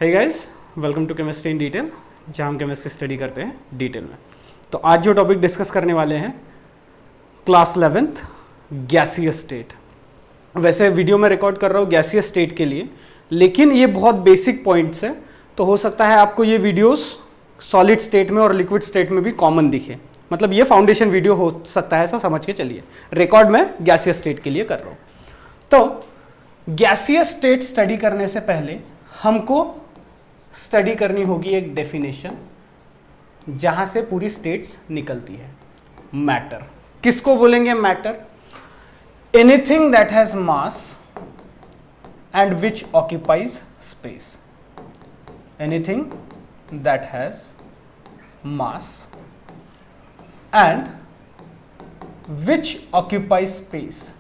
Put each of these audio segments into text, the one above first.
Hey guys, welcome to chemistry in detail, जहाँ हम chemistry study करते हैं डिटेल में। तो आज जो टॉपिक डिस्कस करने वाले हैं क्लास 11th गैसियस स्टेट। वैसे वीडियो में रिकॉर्ड कर रहा हूँ गैसियस स्टेट के लिए, लेकिन ये बहुत बेसिक पॉइंट्स है, तो हो सकता है आपको ये वीडियोस सॉलिड स्टेट में और लिक्विड स्टेट में भी कॉमन दिखे। मतलब ये फाउंडेशन वीडियो हो सकता है, ऐसा समझ के चलिए। रिकॉर्ड मैं गैसियस स्टेट के लिए कर रहा हूँ। तो गैसियस स्टेट स्टडी करने से पहले हमको स्टडी करनी होगी एक डेफिनेशन, जहां से पूरी स्टेट्स निकलती है। मैटर किसको बोलेंगे? Matter, anything that has mass and which occupies space. Anything that has mass and which occupies space.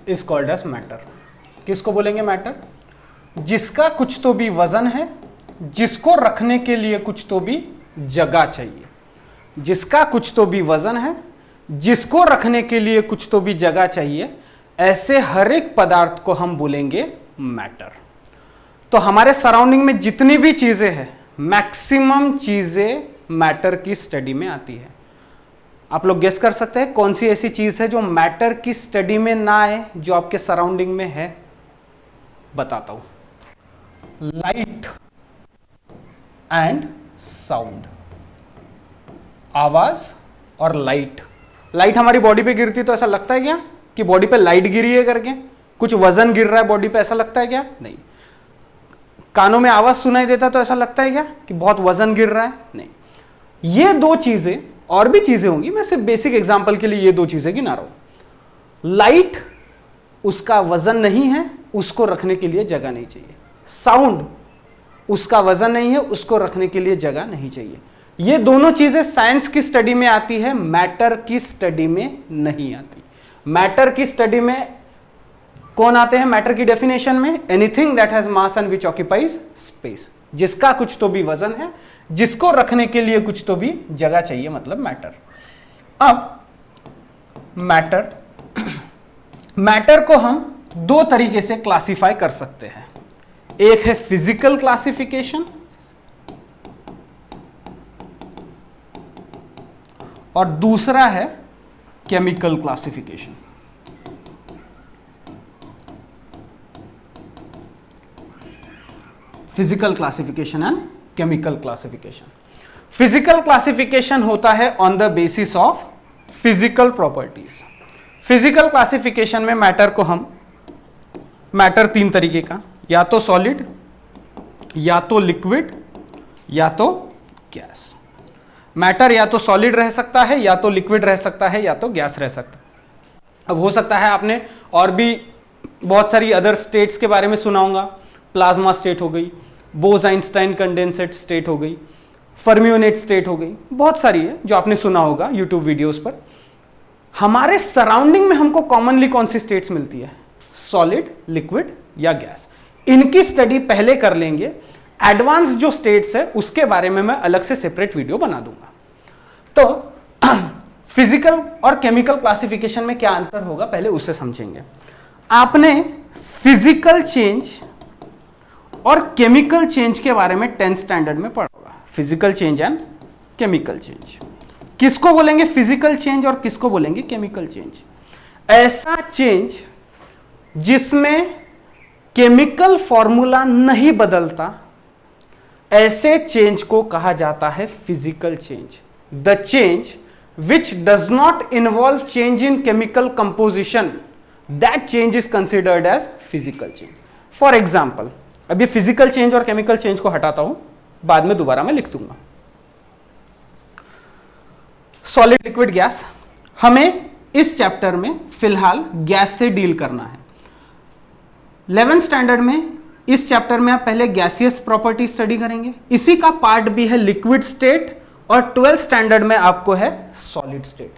Is called as matter. किसको बोलेंगे मैटर? जिसका कुछ तो भी वजन है, जिसको रखने के लिए कुछ तो भी जगह चाहिए। जिसका कुछ तो भी वजन है, जिसको रखने के लिए कुछ तो भी जगह चाहिए, ऐसे हर एक पदार्थ को हम बोलेंगे मैटर। तो हमारे सराउंडिंग में जितनी भी चीजें हैं, मैक्सिमम चीजें मैटर की स्टडी में आती है। आप लोग गेस कर सकते हैं कौन सी ऐसी चीज है जो मैटर की स्टडी में ना आए, जो आपके सराउंडिंग में है? बताता हूं। Light and sound. आवाज और लाइट। लाइट हमारी बॉडी पे गिरती तो ऐसा लगता है क्या कि बॉडी पे लाइट गिरी है करके? कुछ वजन गिर रहा है बॉडी पे, ऐसा लगता है क्या? नहीं। कानों में आवाज सुनाई देता तो ऐसा लगता है क्या कि बहुत वजन गिर रहा है? नहीं। ये दो चीजें, और भी चीजें होंगी, मैं सिर्फ बेसिक एग्जांपल के लिए ये दो चीजें गिना रहा हूं। लाइट, उसका वजन नहीं है, उसको रखने के लिए जगह नहीं चाहिए। साउंड, उसका वजन नहीं है, उसको रखने के लिए जगह नहीं चाहिए। ये दोनों चीजें साइंस की स्टडी में आती है, मैटर की स्टडी में नहीं आती। मैटर की स्टडी में कौन आते हैं? मैटर की डेफिनेशन में anything that has mass and which occupies space. जिसका कुछ तो भी वजन है, जिसको रखने के लिए कुछ तो भी जगह चाहिए, मतलब मैटर। अब मैटर को हम दो तरीके से क्लासिफाई कर सकते हैं। एक है फिजिकल क्लासिफिकेशन और दूसरा है chemical classification. Physical classification and chemical classification. Physical classification होता है on the basis of physical properties. Physical classification में मैटर को हम, मैटर तीन तरीके का, या तो सॉलिड, या तो लिक्विड, या तो गैस। मैटर या तो सॉलिड रह सकता है, या तो लिक्विड रह सकता है, या तो गैस रह सकता है। अब हो सकता है आपने और भी बहुत सारी अदर स्टेट्स के बारे में सुना होगा। प्लाज्मा स्टेट हो गई, बोस-आइंस्टाइन कंडेंसेट स्टेट हो गई, फर्मियोनेट स्टेट हो गई, बहुत सारी है जो आपने सुना होगा यूट्यूब वीडियोस पर। हमारे सराउंडिंग में हमको कॉमनली कौन सी स्टेट्स मिलती है? सॉलिड, लिक्विड या गैस। इनकी स्टडी पहले कर लेंगे। एडवांस जो स्टेट्स है उसके बारे में मैं अलग से सेपरेट वीडियो बना दूंगा। तो फिजिकल और केमिकल क्लासिफिकेशन में क्या अंतर होगा, पहले उसे समझेंगे। आपने फिजिकल चेंज और केमिकल चेंज के बारे में 10th स्टैंडर्ड में पढ़ा होगा। Physical change and chemical change. किसको बोलेंगे फिजिकल चेंज और किसको बोलेंगे केमिकल चेंज? ऐसा चेंज जिसमें केमिकल फॉर्मूला नहीं बदलता, ऐसे चेंज को कहा जाता है physical change. The change which does not involve change in chemical composition, that change is considered as physical change. For example, अब ये फिजिकल चेंज और केमिकल चेंज को हटाता हूं, बाद में दोबारा मैं लिख दूंगा। Solid, liquid, gas. हमें इस चैप्टर में फिलहाल गैस से डील करना है। 11th स्टैंडर्ड में इस चैप्टर में आप पहले गैसियस प्रॉपर्टी स्टडी करेंगे, इसी का पार्ट भी है लिक्विड स्टेट, और 12th स्टैंडर्ड में आपको है सॉलिड स्टेट।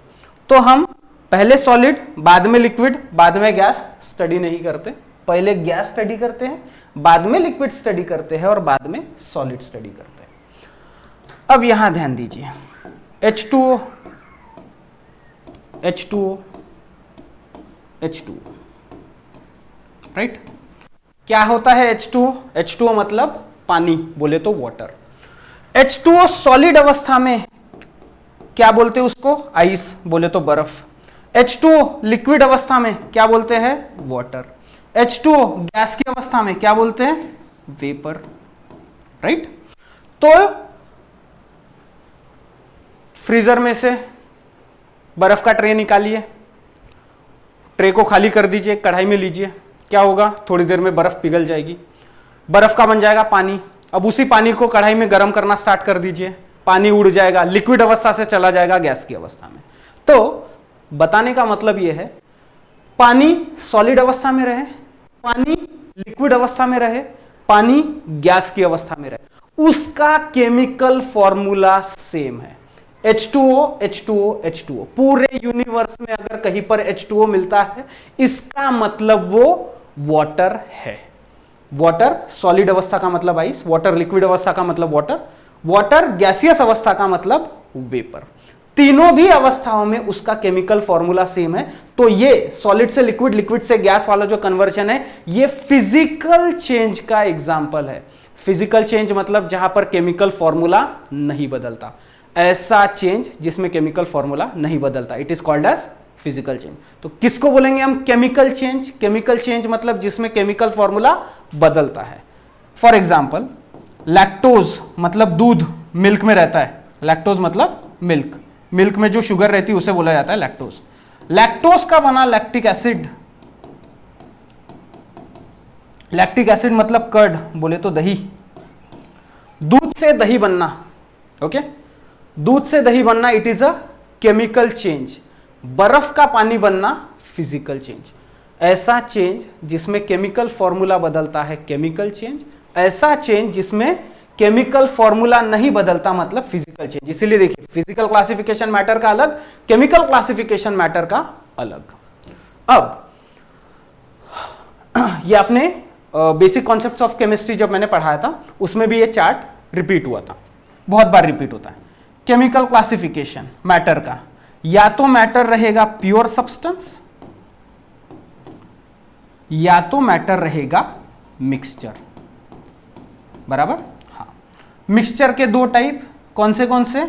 तो हम पहले सॉलिड, बाद में लिक्विड, बाद में गैस स्टडी नहीं करते। पहले गैस स्टडी करते हैं, बाद में लिक्विड स्टडी करते हैं, और बाद में सॉलिड स्टडी करते हैं। अब यहां ध्यान दीजिए, H2O H2O, राइट। क्या होता है H2O? H2O मतलब पानी, बोले तो वाटर। H2O सॉलिड अवस्था में क्या बोलते हैं उसको? आइस, बोले तो बर्फ। H2O लिक्विड अवस्था में क्या बोलते हैं? वाटर। H2O गैस की अवस्था में क्या बोलते हैं? Vapour, right. तो फ्रीजर में से बर्फ का ट्रे निकालिए, ट्रे को खाली कर दीजिए, कढ़ाई में लीजिए, क्या होगा? थोड़ी देर में बर्फ पिघल जाएगी, बर्फ का बन जाएगा पानी। अब उसी पानी को कढ़ाई में गर्म करना स्टार्ट कर दीजिए, पानी उड़ जाएगा, लिक्विड अवस्था से चला जाएगा गैस की अवस्था में। तो बताने का मतलब यह है, पानी सॉलिड अवस्था में रहे, पानी लिक्विड अवस्था में रहे, पानी गैस की अवस्था में रहे, उसका केमिकल फॉर्मूला सेम है। H2O, H2O, H2O। पूरे यूनिवर्स में अगर कहीं पर H2O मिलता है, इसका मतलब वो वाटर है। वाटर सॉलिड अवस्था का मतलब आइस, वाटर लिक्विड अवस्था का मतलब वाटर, वाटर गैसियस अवस्था का मतलब वेपर। तीनों भी अवस्थाओं में उसका केमिकल फॉर्मूला सेम है। तो ये सॉलिड से लिक्विड, लिक्विड से गैस वाला जो कन्वर्जन है, ये फिजिकल चेंज का एग्जांपल है। फिजिकल चेंज मतलब जहां पर केमिकल फॉर्मूला नहीं बदलता, ऐसा चेंज जिसमें केमिकल फॉर्मूला नहीं बदलता, it is called as physical change. तो किसको बोलेंगे हम केमिकल चेंज? केमिकल चेंज मतलब जिसमें केमिकल फॉर्मूला बदलता है। फॉर एग्जाम्पल, लैक्टोज मतलब दूध, मिल्क में रहता है, लैक्टोज मतलब मिल्क, मिल्क में जो शुगर रहती है उसे बोला जाता है लैक्टोज। लैक्टोज का बना लैक्टिक एसिड, लैक्टिक एसिड मतलब कर्ड, बोले तो दही। दूध से दही बनना, ओके, दूध से दही बनना, it is a chemical change. बर्फ का पानी बनना, फिजिकल चेंज। ऐसा चेंज जिसमें केमिकल फॉर्मूला बदलता है, केमिकल चेंज। ऐसा चेंज जिसमें केमिकल फॉर्मूला नहीं बदलता, मतलब फिजिकल चेंज। इसीलिए देखिए, फिजिकल क्लासिफिकेशन मैटर का अलग, केमिकल क्लासिफिकेशन मैटर का अलग। अब ये आपने बेसिक कॉन्सेप्ट्स ऑफ केमिस्ट्री जब मैंने पढ़ाया था, उसमें भी ये चार्ट रिपीट हुआ था, बहुत बार रिपीट होता है। केमिकल क्लासिफिकेशन मैटर का, या तो मैटर रहेगा प्योर सब्सटेंस, या तो मैटर रहेगा मिक्सचर, बराबर। हाँ, मिक्सचर के दो टाइप कौन से?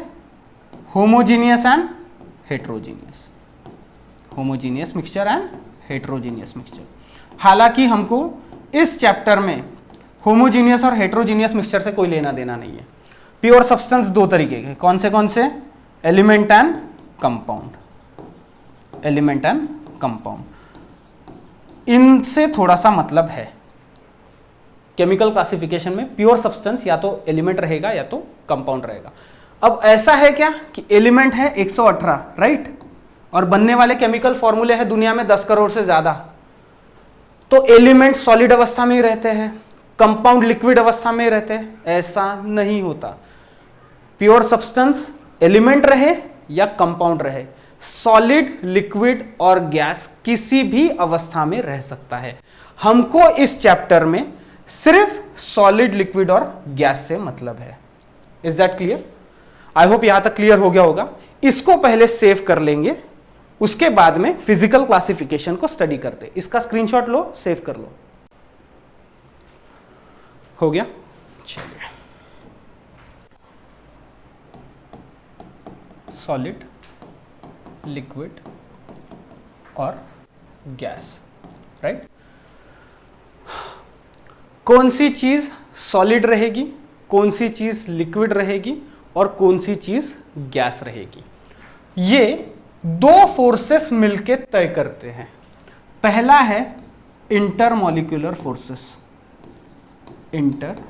Homogeneous and heterogeneous. Homogeneous mixture and heterogeneous mixture. हालांकि हमको इस चैप्टर में होमोजीनियस और हेट्रोजीनियस मिक्सचर से कोई लेना देना नहीं है। प्योर सब्सटेंस दो तरीके के, कौन से? Element and compound, element and compound, इनसे थोड़ा सा मतलब है। केमिकल क्लासिफिकेशन में प्योर सब्सटेंस या तो एलिमेंट रहेगा या तो कंपाउंड रहेगा। अब ऐसा है क्या कि एलिमेंट है 118, राइट, और बनने वाले केमिकल फॉर्मूले हैं दुनिया में 10 करोड़ से ज्यादा। तो एलिमेंट सॉलिड अवस्था में ही रहते हैं, कंपाउंड लिक्विड अवस्था में ही रहते हैं? ऐसा नहीं होता। प्योर सब्सटेंस एलिमेंट रहे या कंपाउंड रहे, सॉलिड, लिक्विड और गैस किसी भी अवस्था में रह सकता है। हमको इस चैप्टर में सिर्फ सॉलिड, लिक्विड और गैस से मतलब है। Is that clear? I hope यहां तक क्लियर हो गया होगा। इसको पहले सेव कर लेंगे, उसके बाद में फिजिकल क्लासिफिकेशन को स्टडी करते। इसका स्क्रीनशॉट लो, सेव कर लो। हो गया? चलिए, सॉलिड, लिक्विड और गैस, राइट। कौन सी चीज सॉलिड रहेगी, कौन सी चीज लिक्विड रहेगी और कौन सी चीज गैस रहेगी, ये दो फोर्सेस मिलके तय करते हैं। पहला है intermolecular forces, intermolecular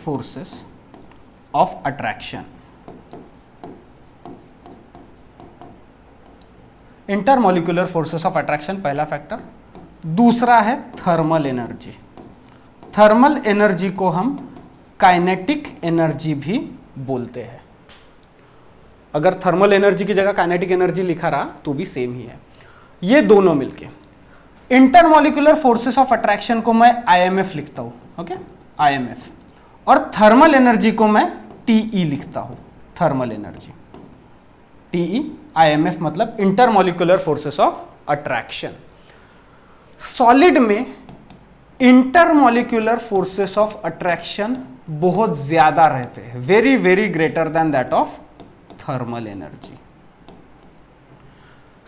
forces of attraction. Intermolecular forces of attraction पहला फैक्टर। दूसरा है थर्मल एनर्जी। थर्मल एनर्जी को हम काइनेटिक एनर्जी भी बोलते हैं। अगर थर्मल एनर्जी की जगह काइनेटिक एनर्जी लिखा रहा तो भी सेम ही है। ये दोनों मिलके इंटरमॉलिक्यूलर फोर्सेस ऑफ अट्रैक्शन को मैं IMF लिखता हूं, ओके, IMF, और थर्मल एनर्जी को मैं TE लिखता हूं, थर्मल एनर्जी। IMF मतलब intermolecular forces of attraction. Solid में इंटरमोलिकुलर फोर्सेस ऑफ अट्रैक्शन बहुत ज्यादा रहते हैं, very very greater than that of thermal energy.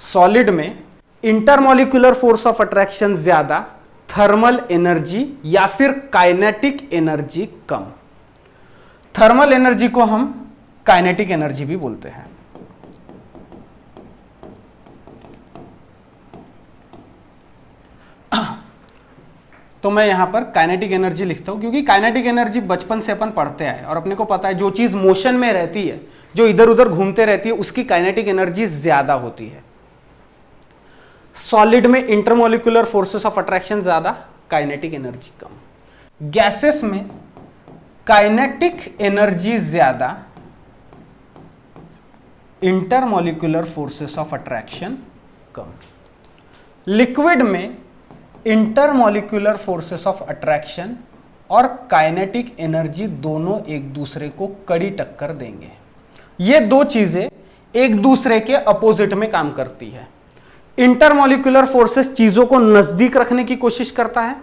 Solid में इंटरमोलिकुलर फोर्स ऑफ अट्रैक्शन ज्यादा, थर्मल एनर्जी या फिर काइनेटिक एनर्जी कम। थर्मल एनर्जी को हम काइनेटिक एनर्जी भी बोलते हैं। तो मैं यहां पर काइनेटिक एनर्जी लिखता हूं क्योंकि काइनेटिक एनर्जी बचपन से अपन पढ़ते आए और अपने को पता है जो चीज मोशन में रहती है, जो इधर उधर घूमते रहती है, उसकी काइनेटिक एनर्जी ज्यादा होती है। सॉलिड में इंटरमोलिकुलर फोर्सेस ऑफ अट्रैक्शन ज्यादा, काइनेटिक एनर्जी कम। गैसेस में काइनेटिक एनर्जी ज्यादा, intermolecular forces of attraction come. Liquid में इंटरमोलिकुलर फोर्सेस ऑफ अट्रैक्शन और काइनेटिक एनर्जी दोनों एक दूसरे को कड़ी टक्कर देंगे। ये दो चीजें एक दूसरे के अपोजिट में काम करती है। इंटरमोलिकुलर फोर्सेस चीजों को नजदीक रखने की कोशिश करता है,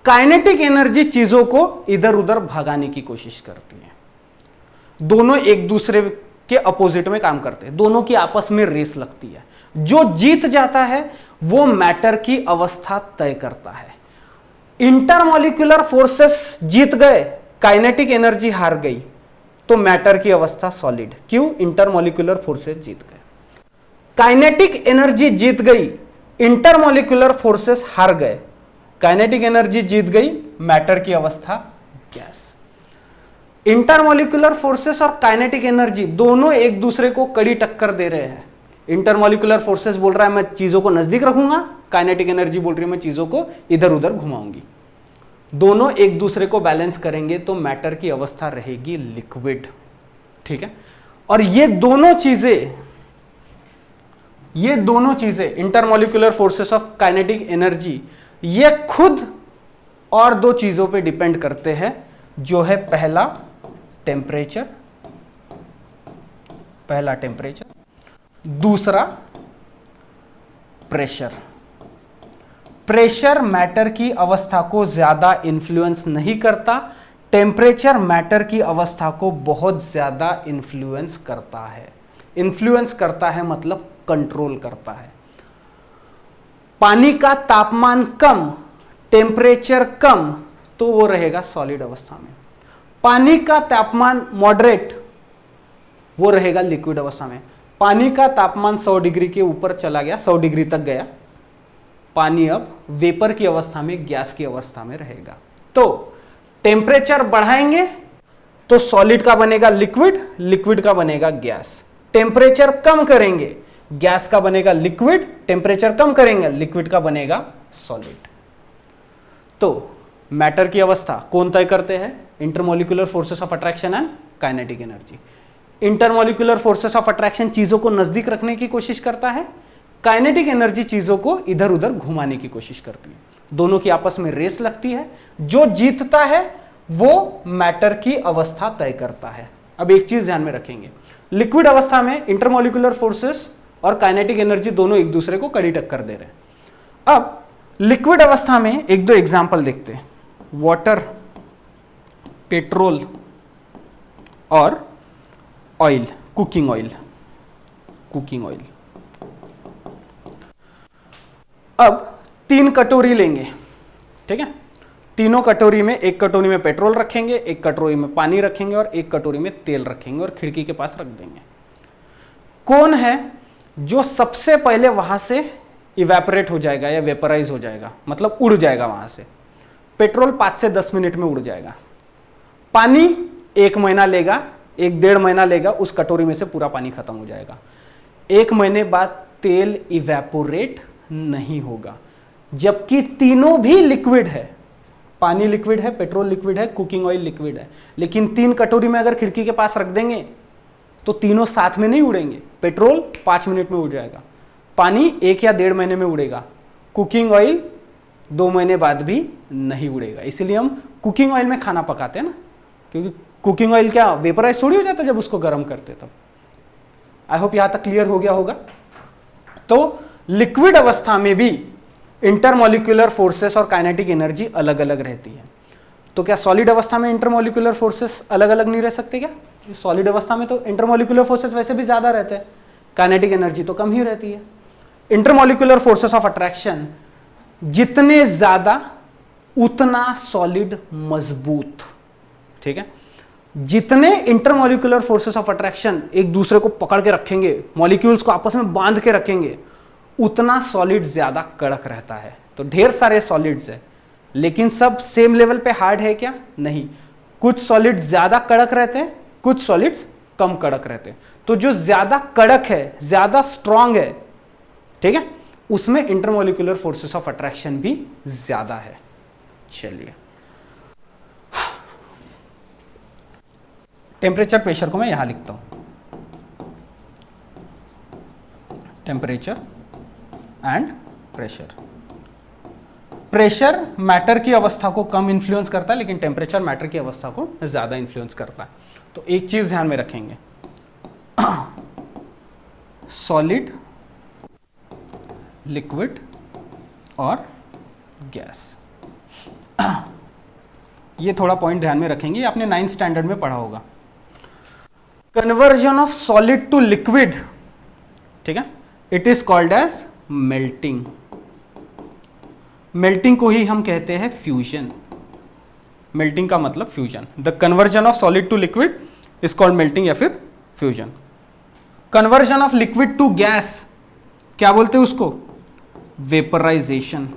काइनेटिक एनर्जी चीजों को इधर उधर भगाने की कोशिश करती है। दोनों एक दूसरे के अपोजिट में काम करते हैं, दोनों की आपस में रेस लगती है। जो जीत जाता है वो मैटर की अवस्था तय करता है। इंटरमोलिकुलर फोर्सेस जीत गए, काइनेटिक एनर्जी हार गई, तो मैटर की अवस्था सॉलिड। क्यों? इंटरमोलिकुलर फोर्सेस जीत गए। काइनेटिक एनर्जी जीत गई, इंटरमोलिकुलर फोर्सेस हार गए, काइनेटिक एनर्जी जीत गई, मैटर की अवस्था गैस। इंटरमोलिकुलर फोर्सेस और काइनेटिक एनर्जी दोनों एक दूसरे को कड़ी टक्कर दे रहे हैं। इंटरमोलिकुलर फोर्सेस बोल रहा है मैं चीजों को नजदीक रखूंगा, काइनेटिक एनर्जी बोल रही है मैं चीजों को इधर उधर घुमाऊंगी। दोनों एक दूसरे को बैलेंस करेंगे तो मैटर की अवस्था रहेगी लिक्विड। ठीक है, और ये दोनों चीजें intermolecular forces of kinetic energy, ये खुद और दो चीजों पे डिपेंड करते हैं, जो है पहला टेम्परेचर, दूसरा प्रेशर। प्रेशर मैटर की अवस्था को ज्यादा इंफ्लुएंस नहीं करता, टेम्परेचर मैटर की अवस्था को बहुत ज्यादा इंफ्लुएंस करता है। इंफ्लुएंस करता है मतलब कंट्रोल करता है। पानी का तापमान कम, टेम्परेचर कम, तो वो रहेगा सॉलिड अवस्था में। पानी का तापमान मॉडरेट, वो रहेगा लिक्विड अवस्था में। पानी का तापमान 100 डिग्री के ऊपर चला गया, 100 डिग्री तक गया, पानी अब वेपर की अवस्था में, गैस की अवस्था में रहेगा। तो टेम्परेचर बढ़ाएंगे तो सॉलिड का बनेगा लिक्विड, लिक्विड का बनेगा गैस। टेम्परेचर कम करेंगे, गैस का बनेगा लिक्विड, टेम्परेचर कम करेंगे, लिक्विड का बनेगा सॉलिड। तो मैटर की अवस्था कौन तय करते हैं? Intermolecular forces of attraction and kinetic energy. Intermolecular forces of attraction चीजों को नजदीक रखने की कोशिश करता है, काइनेटिक एनर्जी चीजों को इधर उधर घुमाने की कोशिश करती है। दोनों की आपस में रेस लगती है, जो जीतता है वो मैटर की अवस्था तय करता है। अब एक चीज ध्यान में रखेंगे, लिक्विड अवस्था में इंटरमोलिकुलर फोर्सेस और काइनेटिक एनर्जी दोनों एक दूसरे को कड़ी टक्कर दे रहे हैं। अब लिक्विड अवस्था में एक दो एग्जाम्पल देखते हैं, वाटर, पेट्रोल और ऑयल, कुकिंग ऑयल। अब 3 कटोरी लेंगे, ठीक है। तीनों कटोरी में, एक कटोरी में पेट्रोल रखेंगे, एक कटोरी में पानी रखेंगे और एक कटोरी में तेल रखेंगे और खिड़की के पास रख देंगे। कौन है जो सबसे पहले वहां से इवेपोरेट हो जाएगा या वेपराइज हो जाएगा, मतलब उड़ जाएगा वहां से? पेट्रोल 5 से 10 मिनट में उड़ जाएगा। पानी 1 महीना लेगा, 1-1.5 महीना लेगा, उस कटोरी में से पूरा पानी खत्म हो जाएगा। 1 महीने बाद तेल इवेपोरेट नहीं होगा, जबकि तीनों भी लिक्विड है। पानी लिक्विड है, पेट्रोल लिक्विड है, कुकिंग ऑयल लिक्विड है, लेकिन 3 कटोरी में अगर खिड़की के पास रख देंगे तो तीनों साथ में नहीं उड़ेंगे। पेट्रोल 5 मिनट में उड़ जाएगा, पानी 1 या 1.5 महीने में उड़ेगा, कुकिंग ऑयल 2 महीने बाद भी नहीं उड़ेगा। इसलिए हम कुकिंग ऑयल में खाना पकाते हैं ना, क्योंकि कुकिंग ऑयल क्या वेपराइज थोड़ी हो जाता है जब उसको गर्म करते तब। आई होप यहां तक क्लियर हो गया होगा। तो लिक्विड अवस्था में भी इंटरमॉलिक्यूलर फोर्सेस और काइनेटिक एनर्जी अलग अलग रहती है। तो क्या सॉलिड अवस्था में इंटरमॉलिक्यूलर फोर्सेस अलग अलग नहीं रह सकते क्या? सॉलिड अवस्था में तो इंटरमॉलिक्यूलर फोर्सेस वैसे भी ज्यादा रहते हैं, काइनेटिक एनर्जी तो कम ही रहती है। इंटरमॉलिक्यूलर फोर्सेस ऑफ अट्रैक्शन जितने ज्यादा उतना सॉलिड मजबूत, ठीक है। जितने इंटरमॉलिक्यूलर फोर्सेस ऑफ अट्रैक्शन एक दूसरे को पकड़ के रखेंगे, मॉलिक्यूल्स को आपस में बांध के रखेंगे, उतना सॉलिड ज्यादा कड़क रहता है। तो ढेर सारे सॉलिड्स है, लेकिन सब सेम लेवल पे हार्ड है क्या? नहीं। कुछ सॉलिड ज्यादा कड़क रहते हैं, कुछ सॉलिड्स कम कड़क रहते हैं। तो जो ज्यादा कड़क है, ज्यादा स्ट्रांग है, ठीक है, उसमें इंटरमॉलिक्यूलर फोर्सेस ऑफ अट्रैक्शन भी ज्यादा है। चलिए, टेम्परेचर प्रेशर को मैं यहां लिखता हूं, temperature and pressure. Pressure matter की अवस्था को कम इंफ्लुएंस करता है, लेकिन टेम्परेचर मैटर की अवस्था को ज्यादा इंफ्लुएंस करता है। तो एक चीज ध्यान में रखेंगे, सॉलिड, लिक्विड और गैस, ये थोड़ा पॉइंट ध्यान में रखेंगे, आपने 9th स्टैंडर्ड में पढ़ा होगा। Conversion of solid to liquid, ठीक है, it is called as melting. Melting को ही हम कहते हैं फ्यूजन। मेल्टिंग का मतलब fusion. The conversion of solid to liquid is called melting या फिर fusion. Conversion of liquid to gas क्या बोलते हैं उसको? वेपराइजेशन।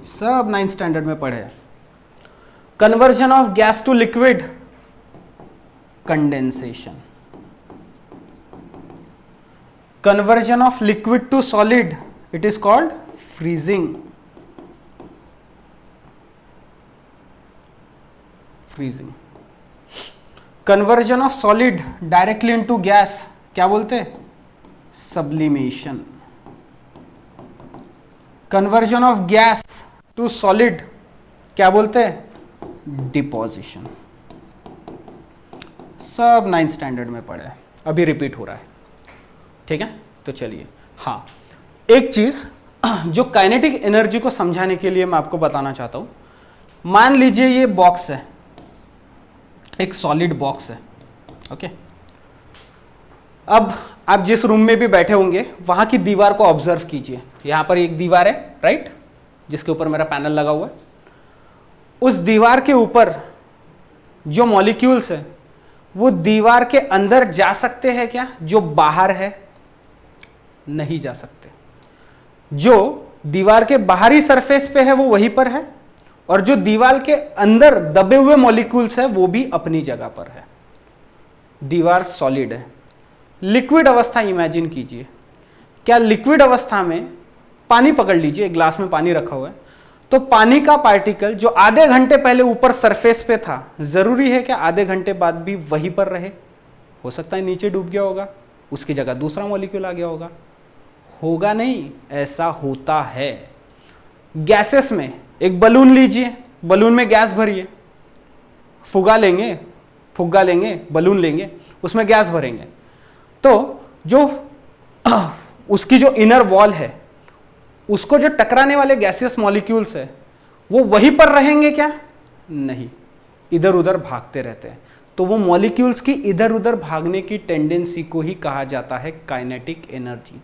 सब 9th स्टैंडर्ड में पढ़े। Conversion of gas to liquid, condensation. Conversion of liquid to solid, it is called freezing. Freezing. Conversion of solid directly into gas क्या बोलते हैं? Sublimation. Conversion of gas to solid क्या बोलते हैं? Deposition. सब 9th standard में पढ़े, अभी रिपीट हो रहा है, ठीक है। तो चलिए, हाँ, एक चीज जो काइनेटिक एनर्जी को समझाने के लिए मैं आपको बताना चाहता हूं। मान लीजिए ये बॉक्स है, एक सॉलिड बॉक्स है, ओके। अब आप जिस रूम में भी बैठे होंगे वहां की दीवार को ऑब्जर्व कीजिए। यहां पर एक दीवार है, राइट, जिसके ऊपर मेरा पैनल लगा हुआ है। उस दीवार के ऊपर जो मॉलिक्यूल्स है वो दीवार के अंदर जा सकते हैं क्या? जो बाहर है नहीं जा सकते। जो दीवार के बाहरी सरफेस पे है वो वहीं पर है, और जो दीवार के अंदर दबे हुए मॉलिक्यूल्स है वो भी अपनी जगह पर है। दीवार सॉलिड है। लिक्विड अवस्था इमेजिन कीजिए। क्या लिक्विड अवस्था में पानी पकड़ लीजिए, एक ग्लास में पानी रखा हुआ है, तो पानी का पार्टिकल जो आधे घंटे पहले ऊपर सरफेस पे था, जरूरी है क्या आधे घंटे बाद भी वहीं पर रहे? हो सकता है नीचे डूब गया होगा, उसकी जगह दूसरा मॉलिक्यूल आ गया होगा। होगा नहीं, ऐसा होता है। गैसेस में एक बलून लीजिए, बलून में गैस भरिए, फुगा लेंगे, बलून लेंगे, उसमें गैस भरेंगे, तो जो उसकी जो इनर वॉल है, उसको जो टकराने वाले गैसियस मॉलिक्यूल्स है वो वहीं पर रहेंगे क्या? नहीं, इधर उधर भागते रहते हैं। तो वो मॉलिक्यूल्स की इधर उधर भागने की टेंडेंसी को ही कहा जाता है काइनेटिक एनर्जी।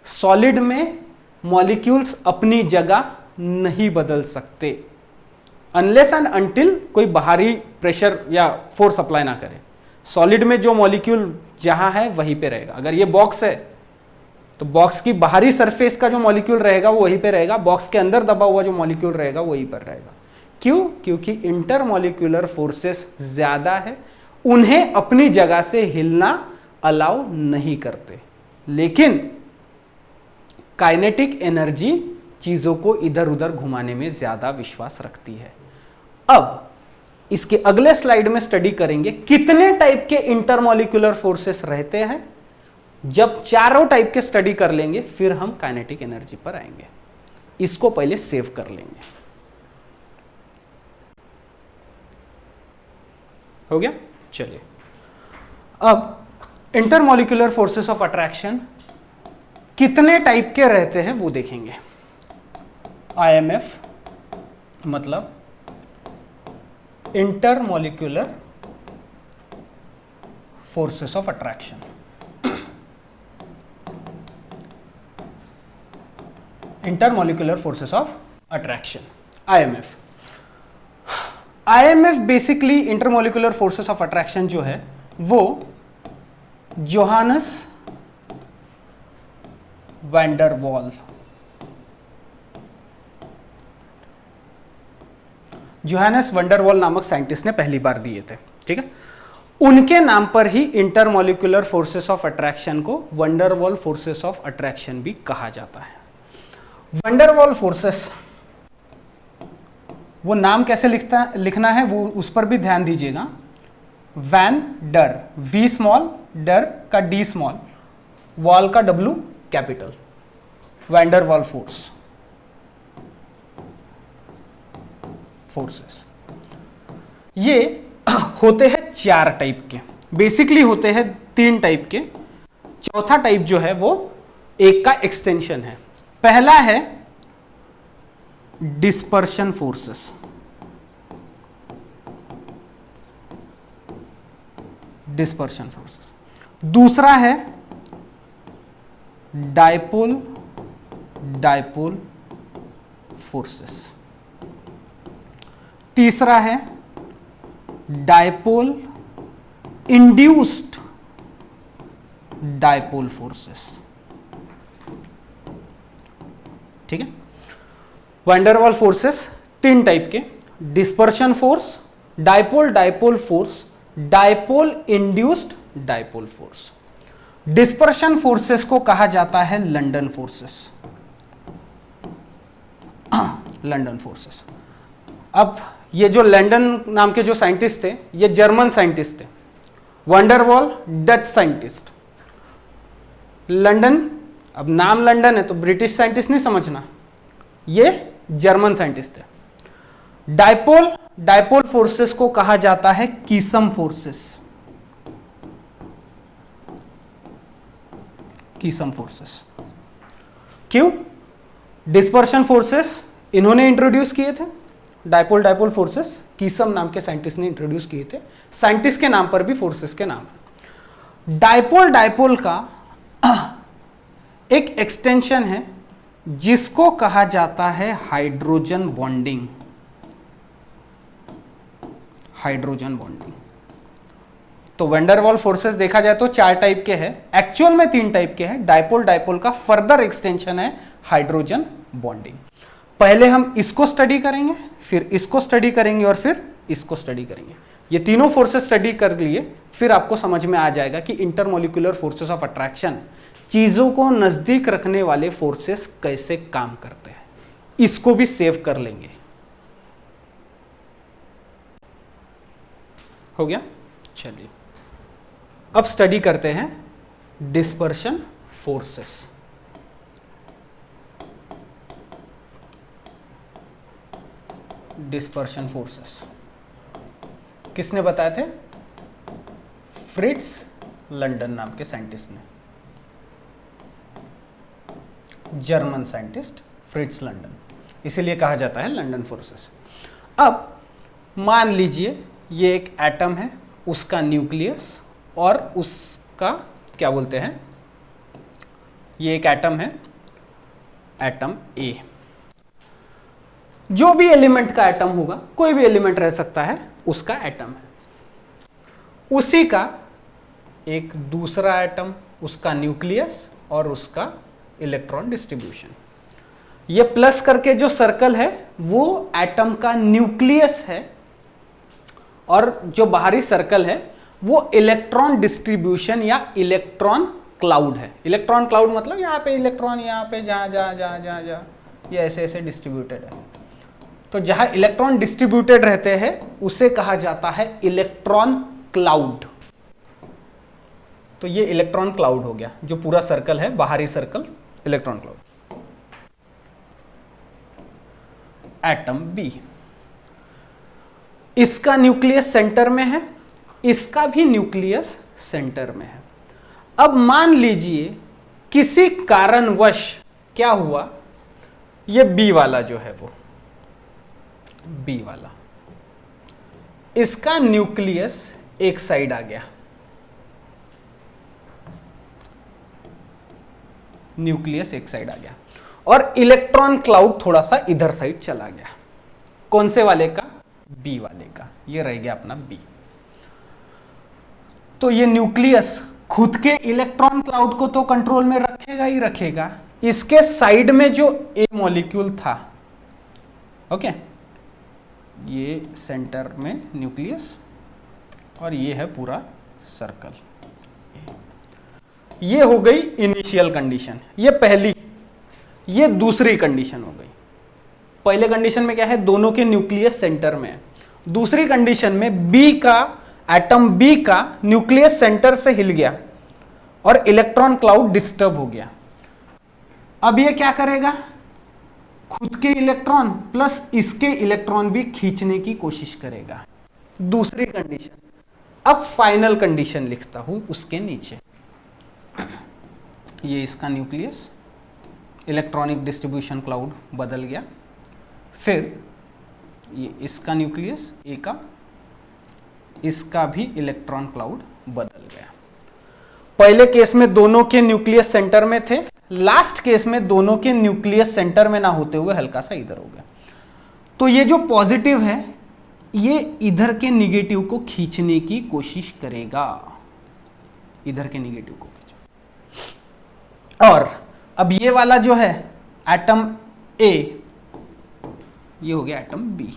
सॉलिड में मॉलिक्यूल्स अपनी जगह नहीं बदल सकते अनलेस एंड अनटिल कोई बाहरी प्रेशर या फोर्स अप्लाई ना करे। सॉलिड में जो मॉलिक्यूल जहां है वहीं पे रहेगा। अगर ये बॉक्स है तो बॉक्स की बाहरी सरफेस का जो मॉलिक्यूल रहेगा वो वहीं पे रहेगा, बॉक्स के अंदर दबा हुआ जो मॉलिक्यूल रहेगा वहीं पर रहेगा। क्यों? क्योंकि इंटरमॉलिक्यूलर फोर्सेस ज्यादा है, उन्हें अपनी जगह से हिलना अलाउ नहीं करते। लेकिन काइनेटिक एनर्जी चीजों को इधर उधर घुमाने में ज्यादा विश्वास रखती है। अब इसके अगले स्लाइड में स्टडी करेंगे कितने टाइप के इंटरमॉलिक्यूलर फोर्सेस रहते हैं। जब चारों टाइप के स्टडी कर लेंगे फिर हम काइनेटिक एनर्जी पर आएंगे। इसको पहले सेव कर लेंगे। हो गया? चलिए, अब इंटरमॉलिक्यूलर फोर्सेस ऑफ अट्रैक्शन कितने टाइप के रहते हैं वो देखेंगे। IMF मतलब intermolecular forces of attraction. Intermolecular forces of attraction, IMF। IMF basically intermolecular forces of attraction जो है वो Johannes wander wall, Johannes wander wall नामक साइंटिस्ट ने पहली बार दिए थे, ठीक है। उनके नाम पर ही इंटरमॉलिक्यूलर फोर्सेस ऑफ अट्रैक्शन को wander wall forces of attraction भी कहा जाता है। वैंडर वॉल फोर्सेस, वो नाम कैसे लिखना है वो उस पर भी ध्यान दीजिएगा। वैन डर, वी स्मॉल, डर का डी स्मॉल, वॉल का W capital, wander wall forces. ये होते हैं 4 टाइप के, बेसिकली होते हैं 3 टाइप के। चौथा टाइप जो है वो एक का एक्सटेंशन है। पहला है डिस्पर्शन फोर्सेस, डिस्पर्शन फोर्सेस। दूसरा है डायपोल फोर्सेस। तीसरा है डायपोल इंड्यूस्ड डायपोल फोर्सेस, ठीक है। वैन डर वाल फोर्सेस 3 टाइप के, dispersion force, dipole force, dipole induced dipole force. Dispersion forces को कहा जाता है लंदन फोर्सेस, लंदन फोर्सेस। अब ये जो लंदन नाम के जो साइंटिस्ट थे ये जर्मन साइंटिस्ट थे, वैन डर वाल डच साइंटिस्ट, लंदन, अब नाम लंदन है तो ब्रिटिश साइंटिस्ट नहीं समझना, ये जर्मन साइंटिस्ट थे। डायपोल फोर्सेस को कहा जाता है कीसम फोर्सेस, कीसम फोर्सेस। क्यों? डिस्पर्शन फोर्सेस इन्होंने इंट्रोड्यूस किए थे, डायपोल फोर्सेस कीसम नाम के साइंटिस्ट ने इंट्रोड्यूस किए थे। साइंटिस्ट के नाम पर भी फोर्सेस के नाम है। डायपोल का एक एक्सटेंशन है जिसको कहा जाता है हाइड्रोजन बॉन्डिंग, हाइड्रोजन बॉन्डिंग। तो वैन डर वाल फोर्सेस देखा जाए तो 4 टाइप के हैं, एक्चुअल में 3 टाइप के हैं। डायपोल का फर्दर एक्सटेंशन है हाइड्रोजन बॉन्डिंग। पहले हम इसको स्टडी करेंगे, फिर इसको स्टडी करेंगे और फिर इसको स्टडी करेंगे। ये तीनों फोर्सेस स्टडी कर लिए, फिर आपको समझ में आ जाएगा कि इंटरमॉलिक्यूलर फोर्सेस ऑफ अट्रैक्शन, चीजों को नजदीक रखने वाले फोर्सेस कैसे काम करते हैं। इसको भी सेव कर लेंगे। हो गया? चलिए अब स्टडी करते हैं डिस्पर्शन फोर्सेस। डिस्पर्शन फोर्सेस किसने बताए थे? फ्रिट्ज लंदन नाम के साइंटिस्ट ने, जर्मन साइंटिस्ट फ्रिट्ज लंदन, इसीलिए कहा जाता है लंदन फोर्सेस। अब मान लीजिए ये एक एटम है, उसका न्यूक्लियस और उसका क्या बोलते हैं, ये एक एटम है, एटम ए। जो भी एलिमेंट का एटम होगा, कोई भी एलिमेंट रह सकता है, उसका एटम है। उसी का एक दूसरा एटम, उसका न्यूक्लियस और उसका इलेक्ट्रॉन डिस्ट्रीब्यूशन। ये प्लस करके जो सर्कल है वो एटम का न्यूक्लियस है और जो बाहरी सर्कल है वो इलेक्ट्रॉन डिस्ट्रीब्यूशन या इलेक्ट्रॉन क्लाउड है। इलेक्ट्रॉन क्लाउड मतलब यहाँ पे इलेक्ट्रॉन, यहाँ पे जहाँ जहाँ जहाँ जहाँ जहाँ ये ऐसे ऐसे डिस्ट्रीब्यूटेड है। तो जहाँ इलेक्ट्रॉन डिस्ट्रीब्यूटेड रहते हैं उसे कहा जाता है इलेक्ट्रॉन क्लाउड। तो ये इलेक्ट्रॉन क्लाउड हो गया, जो पूरा सर्कल है, बाहरी circle electron cloud. Atom B, इसका न्यूक्लियस सेंटर में है, इसका भी न्यूक्लियस सेंटर में है। अब मान लीजिए किसी कारणवश क्या हुआ, ये बी वाला जो है वो बी वाला, इसका न्यूक्लियस एक साइड आ गया, न्यूक्लियस एक साइड आ गया और इलेक्ट्रॉन क्लाउड थोड़ा सा इधर साइड चला गया। कौन से वाले का? बी वाले का। ये रह गया अपना बी। तो ये न्यूक्लियस खुद के इलेक्ट्रॉन क्लाउड को तो कंट्रोल में रखेगा ही रखेगा, इसके साइड में जो ए मॉलिक्यूल था, ओके, ये सेंटर में न्यूक्लियस और ये है पूरा सर्कल। ये हो गई इनिशियल कंडीशन, ये पहली। ये दूसरी कंडीशन हो गई। पहले कंडीशन में क्या है? दोनों के न्यूक्लियस सेंटर में है। दूसरी कंडीशन में बी का एटम बी का न्यूक्लियस सेंटर से हिल गया और इलेक्ट्रॉन क्लाउड डिस्टर्ब हो गया। अब ये क्या करेगा? खुद के इलेक्ट्रॉन प्लस इसके इलेक्ट्रॉन भी खींचने की कोशिश करेगा। दूसरी कंडीशन। अब फाइनल कंडीशन लिखता हूं उसके नीचे। ये इसका न्यूक्लियस, इलेक्ट्रॉनिक डिस्ट्रीब्यूशन क्लाउड बदल गया। फिर ये इसका न्यूक्लियस ए का, इसका भी इलेक्ट्रॉन क्लाउड बदल गया। पहले केस में दोनों के न्यूक्लियस सेंटर में थे, लास्ट केस में दोनों के न्यूक्लियस सेंटर में ना होते हुए हल्का सा इधर हो गया। तो ये जो पॉजिटिव है ये इधर के निगेटिव को खींचने की कोशिश करेगा, इधर के निगेटिव को खींचो। और अब ये वाला जो है एटम ए, ये हो गया एटम बी।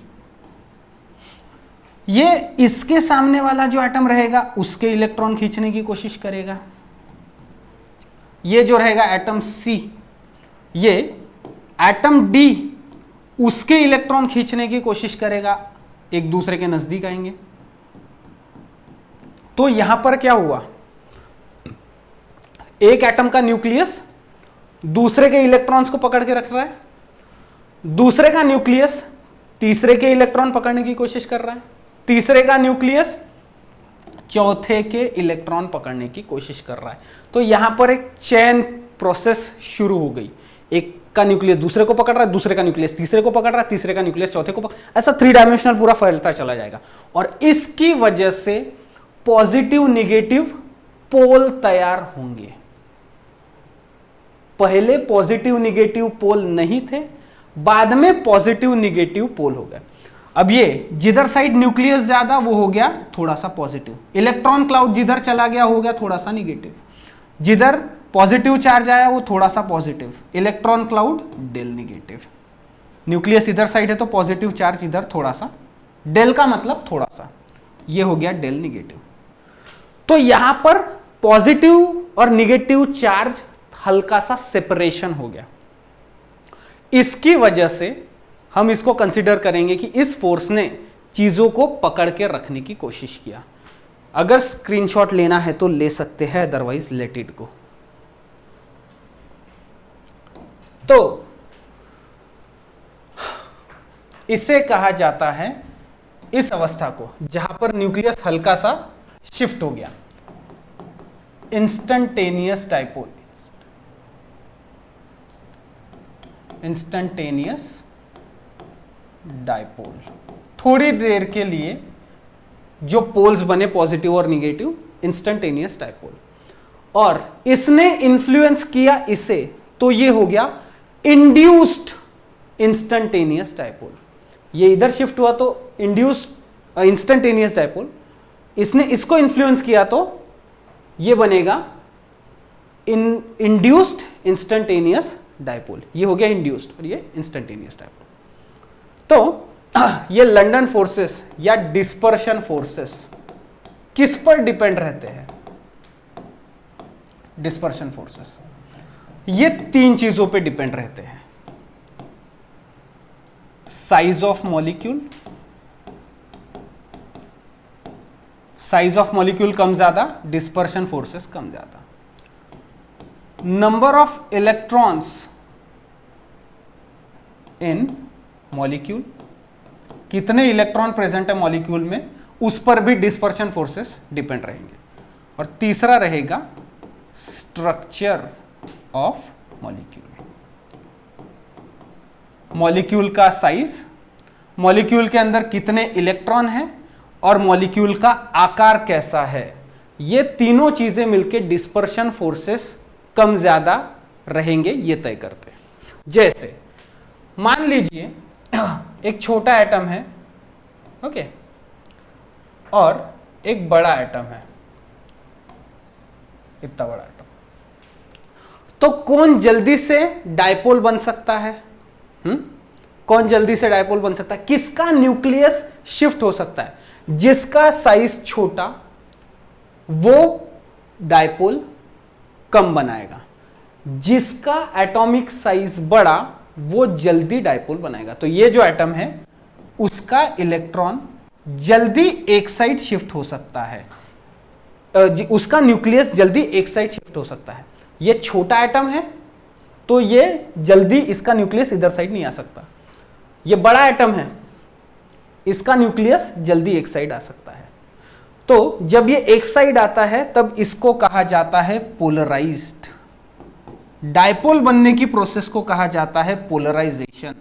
ये इसके सामने वाला जो एटम रहेगा उसके इलेक्ट्रॉन खींचने की कोशिश करेगा। ये जो रहेगा एटम सी, ये एटम डी उसके इलेक्ट्रॉन खींचने की कोशिश करेगा, एक दूसरे के नजदीक आएंगे। तो यहां पर क्या हुआ? एक एटम का न्यूक्लियस दूसरे के इलेक्ट्रॉन्स को पकड़ के रख रहा है, दूसरे का न्यूक्लियस तीसरे के इलेक्ट्रॉन पकड़ने की कोशिश कर रहा है, तीसरे का न्यूक्लियस चौथे के इलेक्ट्रॉन पकड़ने की कोशिश कर रहा है। तो यहां पर एक चेन प्रोसेस शुरू हो गई। एक का न्यूक्लियस दूसरे को पकड़ रहा है, दूसरे का न्यूक्लियस तीसरे को पकड़ रहा है, तीसरे का न्यूक्लियस चौथे को ऐसा 3 डायमेंशनल पूरा फैलता चला जाएगा। और इसकी वजह से पॉजिटिव निगेटिव पोल तैयार होंगे। पहले पॉजिटिव निगेटिव पोल नहीं थे, बाद में पॉजिटिव निगेटिव पोल हो गए। अब ये जिधर साइड न्यूक्लियस ज्यादा वो हो गया थोड़ा सा पॉजिटिव, इलेक्ट्रॉन क्लाउड जिधर चला गया हो गया थोड़ा सा निगेटिव, जिधर पॉजिटिव चार्ज आया वो थोड़ा सा positive, electron cloud del negative. Nucleus इधर साइड है तो पॉजिटिव चार्ज इधर थोड़ा सा, डेल का मतलब थोड़ा सा, ये हो गया डेल निगेटिव। तो यहां पर पॉजिटिव और निगेटिव चार्ज हल्का सा सेपरेशन हो गया। इसकी वजह से हम इसको कंसीडर करेंगे कि इस फोर्स ने चीजों को पकड़ के रखने की कोशिश किया। अगर स्क्रीनशॉट लेना है तो ले सकते हैं, अदरवाइज लेट इट गो। तो इसे कहा जाता है, इस अवस्था को जहां पर न्यूक्लियस हल्का सा शिफ्ट हो गया, इंस्टंटेनियस डायपोल। Instantaneous dipole. थोड़ी देर के लिए जो पोल्स बने पॉजिटिव और निगेटिव, इंस्टंटेनियस डायपोल। और इसने इंफ्लुएंस किया इसे, तो ये हो गया इंड्यूस्ड इंस्टंटेनियस डायपोल। ये इधर शिफ्ट हुआ तो इंड्यूस्ड इंस्टंटेनियस डायपोल, इसने इसको इन्फ्लुएंस किया तो ये बनेगा इंड्यूस्ड इंस्टंटेनियस डायपोल। ये हो गया इंड्यूस्ड और ये इंस्टंटेनियस डायपोल। तो ये लंडन फोर्सेस या डिस्पर्शन फोर्सेस किस पर डिपेंड रहते हैं? डिस्पर्शन फोर्सेस ये 3 चीजों पे डिपेंड रहते हैं। Size of molecule, size of molecule कम ज्यादा, डिस्पर्शन फोर्सेस कम ज्यादा। Number of electrons in molecule, कितने इलेक्ट्रॉन प्रेजेंट है मॉलिक्यूल में, उस पर भी डिस्पर्शन फोर्सेस डिपेंड रहेंगे। और तीसरा रहेगा स्ट्रक्चर ऑफ मॉलिक्यूल। मॉलिक्यूल का साइज, मॉलिक्यूल के अंदर कितने इलेक्ट्रॉन हैं और मॉलिक्यूल का आकार कैसा है, ये तीनों चीजें मिलकर डिस्पर्शन फोर्सेस कम ज्यादा रहेंगे ये तय करते हैं। जैसे मान लीजिए एक छोटा एटम है, ओके, और एक बड़ा एटम है, इतना बड़ा एटम, तो कौन जल्दी से डायपोल बन सकता है? कौन जल्दी से डायपोल बन सकता है? किसका न्यूक्लियस शिफ्ट हो सकता है? जिसका साइज छोटा वो डायपोल कम बनाएगा, जिसका एटॉमिक साइज बड़ा वो जल्दी डायपोल बनाएगा। तो ये जो एटम है उसका इलेक्ट्रॉन जल्दी एक साइड शिफ्ट हो सकता है, उसका न्यूक्लियस जल्दी एक साइड शिफ्ट हो सकता है। ये छोटा एटम है तो ये जल्दी इसका न्यूक्लियस इधर साइड नहीं आ सकता। ये बड़ा एटम है, इसका न्यूक्लियस जल्दी एक साइड आ सकता है। तो जब ये एक साइड आता है तब इसको कहा जाता है पोलराइज्ड। डायपोल बनने की प्रोसेस को कहा जाता है पोलराइजेशन।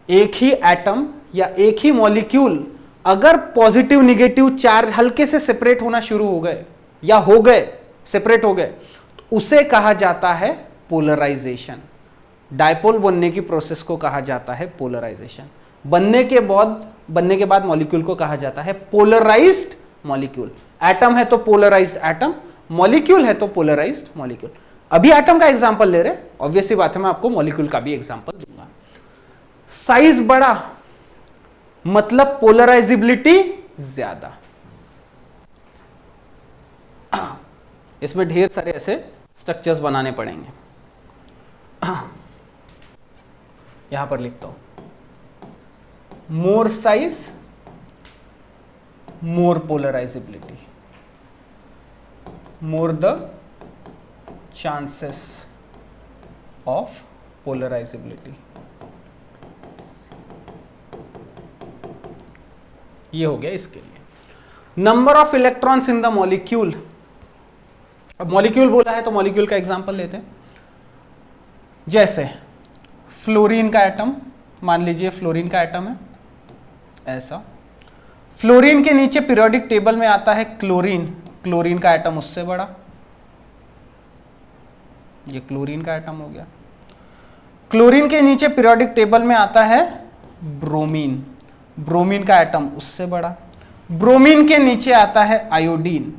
एक ही एटम या एक ही मॉलिक्यूल अगर पॉजिटिव निगेटिव चार्ज हल्के से सेपरेट होना शुरू हो गए या हो गए, सेपरेट हो गए, तो उसे कहा जाता है पोलराइजेशन। डायपोल बनने की प्रोसेस को कहा जाता है पोलराइजेशन। बनने के बाद मॉलिक्यूल को कहा जाता है पोलराइज्ड मॉलिक्यूल। एटम है तो पोलराइज्ड एटम, मॉलिक्यूल है तो पोलराइज्ड मॉलिक्यूल। अभी एटम का एग्जांपल ले रहे, ऑब्वियसली बात है, मैं आपको मॉलिक्यूल का भी एग्जांपल दूंगा। साइज बड़ा मतलब पोलराइजिबिलिटी ज्यादा। इसमें ढेर सारे ऐसे स्ट्रक्चर्स बनाने पड़ेंगे। यहां पर लिखता हूं, more size more polarizability, more the chances of polarizability. ये हो गया इसके लिए। Number of electrons in the molecule. अब मॉलिक्यूल बोला है तो मॉलिक्यूल का एग्जांपल लेते हैं। जैसे फ्लोरीन का एटम, मान लीजिए फ्लोरीन का एटम है ऐसा। फ्लोरीन के नीचे पीरियोडिक टेबल में आता है क्लोरीन, क्लोरीन का एटम उससे बड़ा, ये क्लोरीन का एटम हो गया। क्लोरीन के नीचे पीरियोडिक टेबल में आता है ब्रोमीन, ब्रोमीन का एटम उससे बड़ा। ब्रोमीन के नीचे आता है आयोडीन,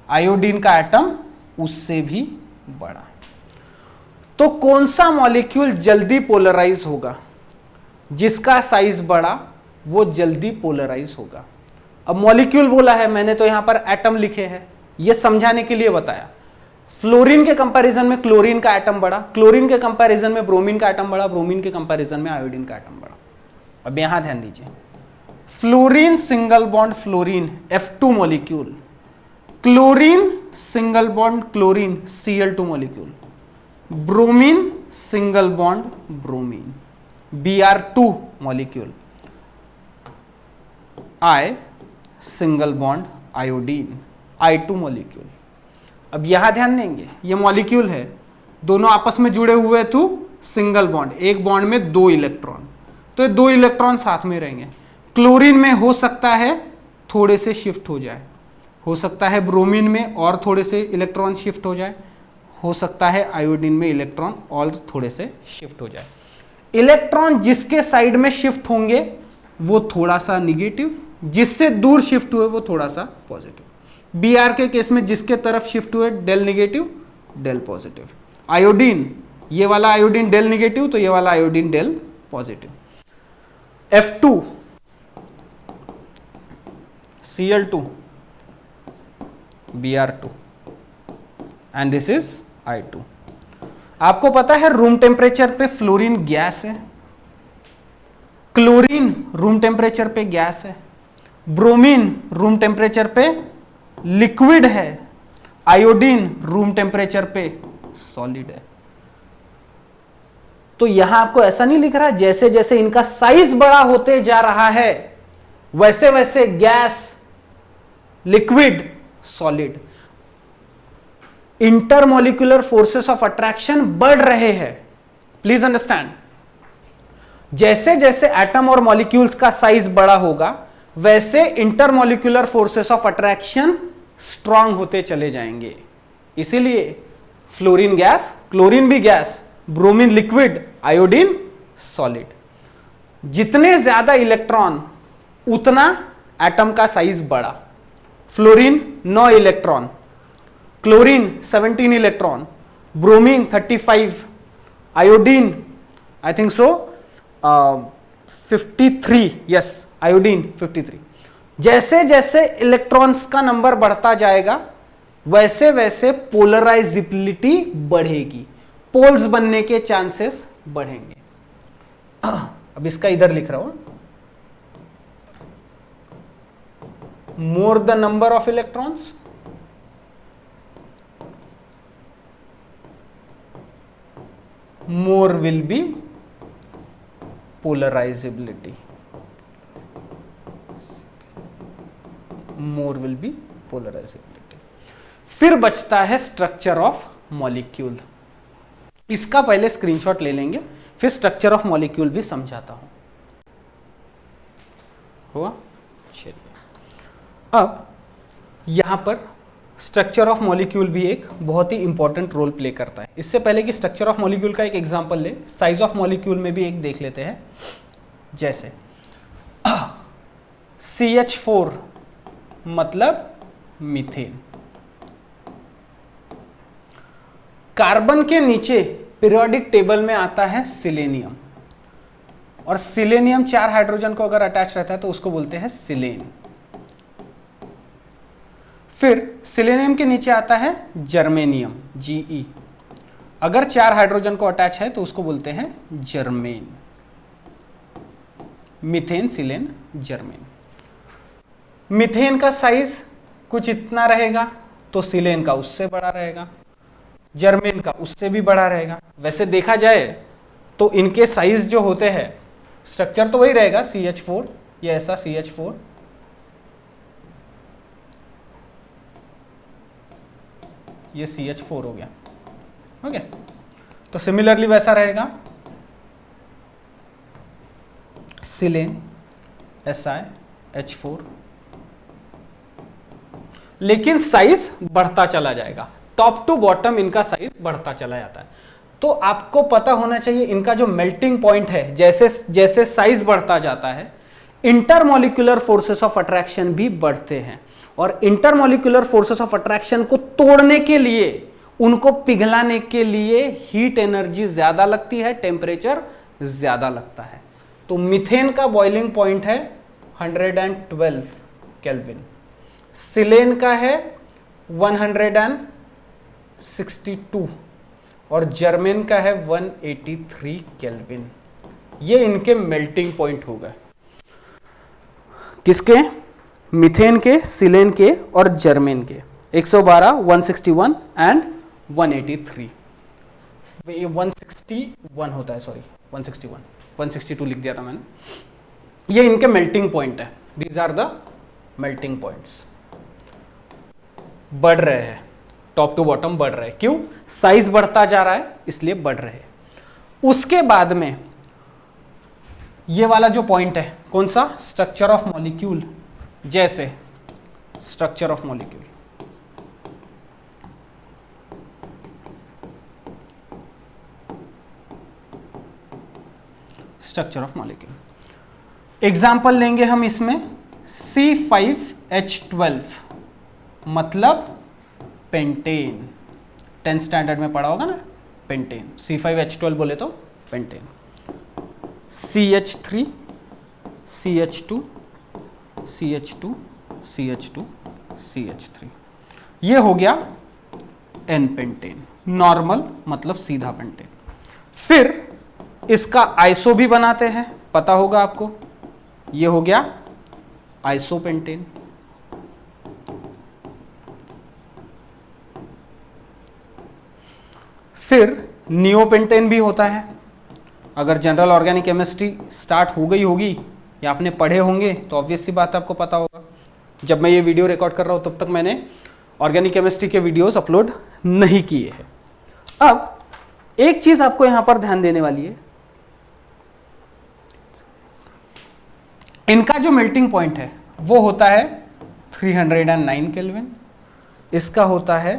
आयोडीन का एटम उससे भी बड़ा। तो कौन सा मॉलिक्यूल जल्दी पोलराइज होगा? जिसका साइज बड़ा वो जल्दी पोलराइज होगा। अब मॉलिक्यूल बोला है मैंने तो यहां पर एटम लिखे हैं, ये समझाने के लिए बताया। फ्लोरीन के कंपैरिजन में क्लोरीन का एटम बड़ा, क्लोरीन के कंपैरिजन में ब्रोमीन का एटम बड़ा, ब्रोमीन के कंपैरिजन में आयोडीन का एटम बड़ा। अब यहां ध्यान दीजिए, fluorine single bond fluorine F2 molecule, chlorine single bond chlorine Cl2 molecule, bromine single bond bromine Br2 molecule, I single bond iodine I2 molecule. अब यहां ध्यान देंगे, ये मॉलिक्यूल है, दोनों आपस में जुड़े हुए तो सिंगल बॉन्ड, एक बॉन्ड में 2 इलेक्ट्रॉन, तो ये 2 इलेक्ट्रॉन साथ में रहेंगे। क्लोरीन में हो सकता है थोड़े से शिफ्ट हो जाए, हो सकता है ब्रोमीन में और थोड़े से इलेक्ट्रॉन शिफ्ट हो जाए, हो सकता है आयोडीन में इलेक्ट्रॉन और थोड़े से शिफ्ट हो जाए। इलेक्ट्रॉन जिसके साइड में शिफ्ट होंगे वो थोड़ा सा निगेटिव, जिससे दूर शिफ्ट हुए वो थोड़ा सा पॉजिटिव। Br के केस में जिसके तरफ शिफ्ट हुए del negative del positive. Iodine, ये वाला आयोडीन डेल निगेटिव तो ये वाला iodine del positive. F2 Cl2 Br2 and this is I2। आपको पता है रूम टेम्परेचर पे फ्लोरीन गैस है, क्लोरीन रूम टेम्परेचर पे गैस है, ब्रोमीन रूम टेम्परेचर पे लिक्विड है, आयोडीन रूम टेम्परेचर पे सॉलिड है। तो यहां आपको ऐसा नहीं लिख रहा, जैसे जैसे इनका साइज बड़ा होते जा रहा है वैसे वैसे gas, liquid, solid, intermolecular forces of attraction बढ़ रहे हैं। प्लीज अंडरस्टैंड, जैसे जैसे एटम और मॉलिक्यूल्स का साइज बड़ा होगा वैसे intermolecular forces of attraction strong होते चले जाएंगे। इसीलिए फ्लोरीन गैस, क्लोरीन भी gas, bromine liquid, iodine solid. जितने ज्यादा इलेक्ट्रॉन उतना एटम का साइज बड़ा। Fluorine 9 electron, chlorine 17 electron, bromine 35, iodine I think so 53, yes iodine 53। जैसे जैसे इलेक्ट्रॉन्स का नंबर बढ़ता जाएगा वैसे वैसे पोलराइजेबिलिटी बढ़ेगी, पोल्स बनने के चांसेस बढ़ेंगे। अब इसका इधर लिख रहा हूं, more the number of electrons more will be polarizability, more will be polarizability। फिर बचता है स्ट्रक्चर ऑफ मॉलिक्यूल। इसका पहले स्क्रीनशॉट ले लेंगे, फिर स्ट्रक्चर ऑफ मॉलिक्यूल भी समझाता हूं। हुआ? चलिए, अब यहां पर स्ट्रक्चर ऑफ मॉलिक्यूल भी एक बहुत ही इंपॉर्टेंट रोल प्ले करता है। इससे पहले कि स्ट्रक्चर ऑफ मॉलिक्यूल का एक एग्जांपल ले, साइज ऑफ मॉलिक्यूल में भी एक देख लेते हैं। जैसे CH4 मतलब मीथेन। कार्बन के नीचे पीरियोडिक टेबल में आता है सिलेनियम, और सिलेनियम 4 हाइड्रोजन को अगर अटैच रहता है तो उसको बोलते हैं सिलेन। फिर सिलेनियम के नीचे आता है जर्मेनियम, Ge। अगर 4 हाइड्रोजन को अटैच है तो उसको बोलते हैं जर्मेन। मीथेन, सिलेन, जर्मेन। मीथेन का साइज कुछ इतना रहेगा तो सिलेन का उससे बड़ा रहेगा, जर्मेन का उससे भी बड़ा रहेगा। वैसे देखा जाए तो इनके साइज जो होते हैं, स्ट्रक्चर तो वही रहेगा CH4, ये ऐसा CH4, ये CH4 हो गया। ओके, तो सिमिलरली वैसा रहेगा सिलेन, SiH4, लेकिन साइज बढ़ता चला जाएगा। टॉप टू बॉटम इनका साइज बढ़ता चला जाता है। तो आपको पता होना चाहिए इनका जो मेल्टिंग पॉइंट है, जैसे जैसे साइज बढ़ता जाता है इंटरमॉलिक्यूलर फोर्सेस ऑफ अट्रैक्शन भी बढ़ते हैं, और इंटरमॉलिक्यूलर फोर्सेस ऑफ अट्रैक्शन को तोड़ने के लिए, उनको पिघलाने के लिए हीट एनर्जी ज्यादा लगती है, टेम्परेचर ज्यादा लगता है। तो मीथेन का बॉइलिंग पॉइंट है 112 केल्विन, सिलेन का है 162 और जर्मेन का है 183 केल्विन। ये इनके मेल्टिंग पॉइंट हो गए, किसके? मीथेन के, सिलेन के और जर्मेन के। 112, 161 एंड 183। ये 161 होता है, सॉरी 161, 162 लिख दिया था मैंने। ये इनके मेल्टिंग पॉइंट है। These are the melting points. बढ़ रहे हैं, टॉप टू बॉटम बढ़ रहे हैं। क्यों? साइज बढ़ता जा रहा है इसलिए बढ़ रहे हैं। उसके बाद में ये वाला जो पॉइंट है, कौन सा? Structure of molecule. जैसे structure of molecule, structure of molecule example लेंगे हम इसमें। C5H12 मतलब पेंटेन। 10th स्टैंडर्ड में पढ़ा होगा ना, पेंटेन। C5H12 बोले तो pentane. CH3, CH2, CH2, CH2, CH3, ये हो गया N पेंटेन। नॉर्मल मतलब सीधा पेंटेन। फिर इसका आइसो भी बनाते हैं, पता होगा आपको। ये हो गया आइसोपेंटेन। फिर नियोपेंटेन भी होता है। अगर जनरल ऑर्गेनिक केमिस्ट्री स्टार्ट हो गई होगी या आपने पढ़े होंगे तो ऑब्वियस सी बात आपको पता होगा। जब मैं ये वीडियो रिकॉर्ड कर रहा हूँ तब तक मैंने ऑर्गेनिक केमिस्ट्री के वीडियोस अपलोड नहीं किए हैं। अब एक चीज आपको यहां पर ध्यान देने वाली है, इनका जो मेल्टिंग पॉइंट है वो होता है 309 केल्विन, इसका होता है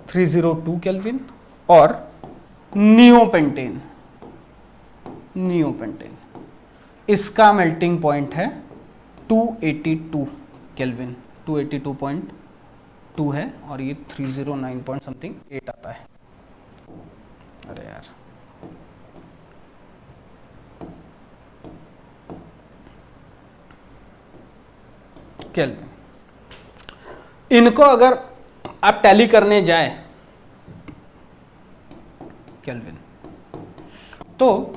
302 केल्विन, और नियोपेंटेन इसका मेल्टिंग पॉइंट है 282 केल्विन, 282.2 है, और ये 309 पॉइंट समथिंग 8 आता है। अरे यार, केल्विन। इनको अगर आप टैली करने जाए केल्विन, तो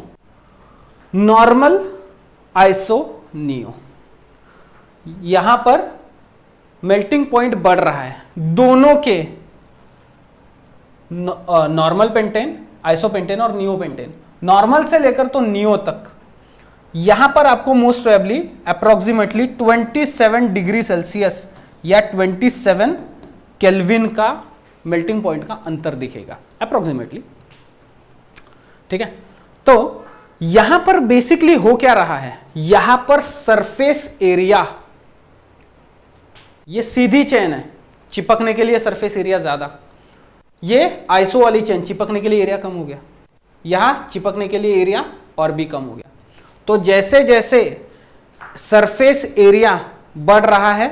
नॉर्मल, आइसो, नियो, यहां पर मेल्टिंग पॉइंट बढ़ रहा है दोनों के, नॉर्मल पेंटेन, आइसोपेंटेन और नियोपेंटेन, नॉर्मल से लेकर तो नियो तक। यहां पर आपको most probably approximately 27 degree Celsius या 27 केल्विन का मेल्टिंग पॉइंट का अंतर दिखेगा अप्रोक्सीमेटली। ठीक है, तो यहां पर बेसिकली हो क्या रहा है, यहां पर सरफेस एरिया, ये सीधी चेन है, चिपकने के लिए सरफेस एरिया ज्यादा, ये आइसो वाली चेन, चिपकने के लिए एरिया कम हो गया, यहां चिपकने के लिए एरिया और भी कम हो गया। तो जैसे जैसे सरफेस एरिया बढ़ रहा है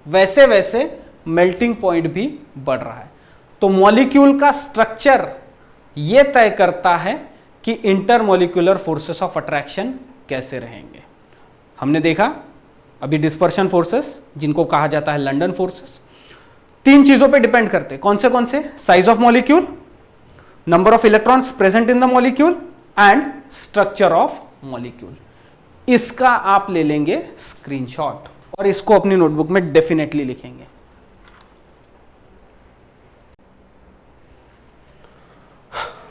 वैसे वैसे मेल्टिंग पॉइंट भी बढ़ रहा है। तो मॉलिक्यूल का स्ट्रक्चर यह तय करता है कि इंटरमॉलिक्यूलर फोर्सेस ऑफ अट्रैक्शन कैसे रहेंगे। हमने देखा अभी डिस्पर्शन फोर्सेस, जिनको कहा जाता है लंडन फोर्सेस, 3 चीजों पे डिपेंड करते, कौन से? Size of molecule, number of electrons present in the molecule and structure of molecule. इसका आप ले लेंगे स्क्रीनशॉट और इसको अपनी नोटबुक में डेफिनेटली लिखेंगे।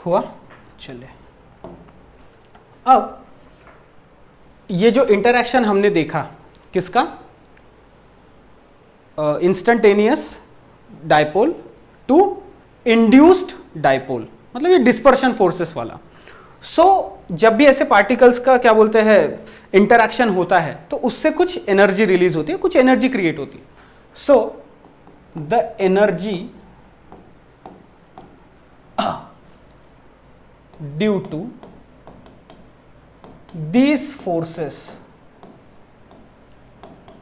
हुआ? चलिए, अब ये जो इंटरैक्शन हमने देखा किसका, instantaneous dipole to induced dipole, मतलब ये डिस्पर्शन फोर्सेस वाला। जब भी ऐसे पार्टिकल्स का क्या बोलते हैं इंटरैक्शन होता है तो उससे कुछ एनर्जी रिलीज होती है, कुछ एनर्जी क्रिएट होती है। The energy due to these forces,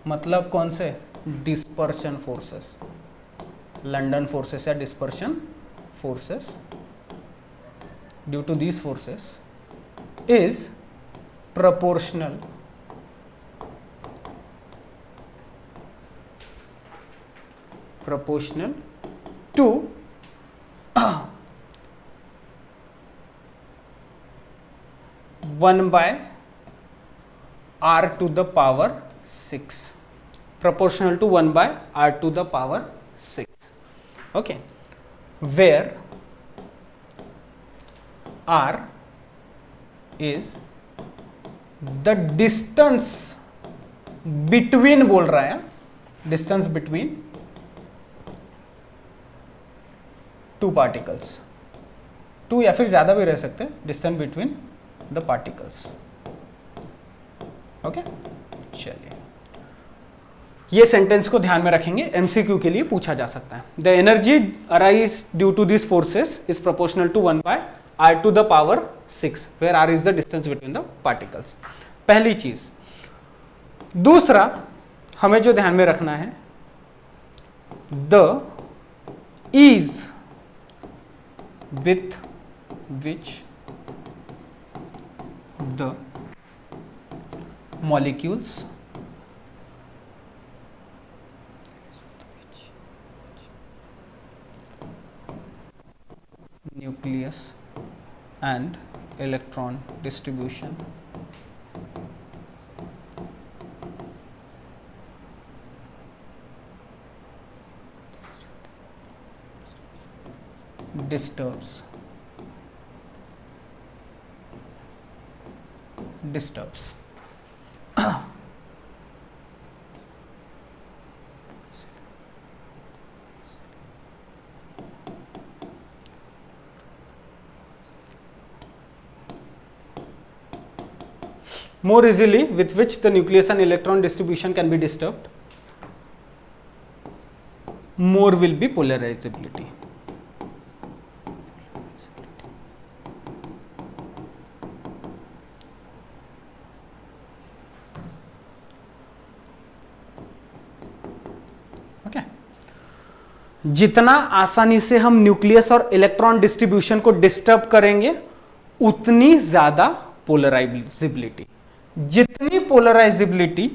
मतलब कौन से, डिस्पर्शन फोर्सेस, लंडन फोर्सेस या dispersion forces, due to these forces is proportional to 1 by r to the power 6, proportional to 1 by r to the power 6, okay, where r is the distance between, बोल रहा है, distance between two particles, 2 या फिर ज्यादा भी रह सकते हैं, distance between the particles, okay. चलिए, ये सेंटेंस को ध्यान में रखेंगे, एमसीक्यू के लिए पूछा जा सकता है। The energy arise due to this forces is proportional to 1 by r to the power 6, where r is the distance between the particles, पहली चीज। दूसरा हमें जो ध्यान में रखना है, the ease with which the molecules nucleus and electron distribution disturbs more easily with which the nucleus and electron distribution can be disturbed, more will be polarizability. Okay, जितना आसानी से हम न्यूक्लियस और इलेक्ट्रॉन डिस्ट्रीब्यूशन को disturb करेंगे उतनी ज्यादा polarisability, जितनी पोलराइजेबिलिटी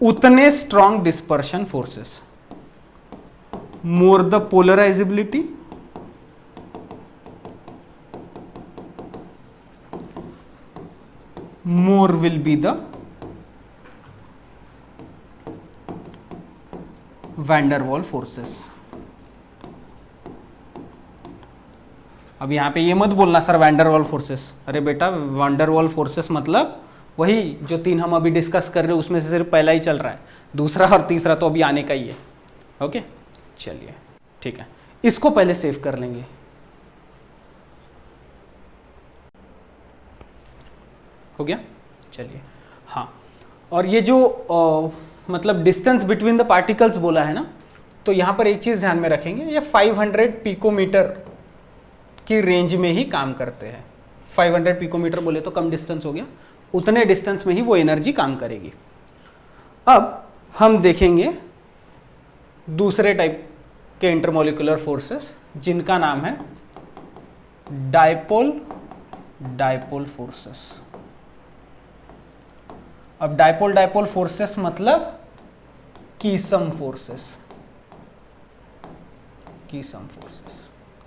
उतने strong dispersion forces. More the polarisability, more will be the wander wall forces. अब यहां पे ये मत बोलना सर वैंडर वॉल फोर्सेस, अरे बेटा वैंडर वॉल फोर्सेस मतलब वही जो 3 हम अभी डिस्कस कर रहे हैं उसमें से सिर्फ पहला ही चल रहा है, दूसरा और तीसरा तो अभी आने का ही है. ओके चलिए ठीक है, इसको पहले सेव कर लेंगे. हो गया, चलिए. हाँ, और ये जो मतलब डिस्टेंस बिटवीन द पार्टिकल्स बोला है ना, तो यहां पर एक चीज ध्यान में रखेंगे, ये 500 पिकोमीटर की रेंज में ही काम करते हैं. 500 पिकोमीटर बोले तो कम डिस्टेंस हो गया, उतने डिस्टेंस में ही वो एनर्जी काम करेगी. अब हम देखेंगे दूसरे टाइप के इंटरमोलिकुलर फोर्सेस जिनका नाम है डायपोल फोर्सेस. अब डायपोल फोर्सेस मतलब कीसम फोर्सेस.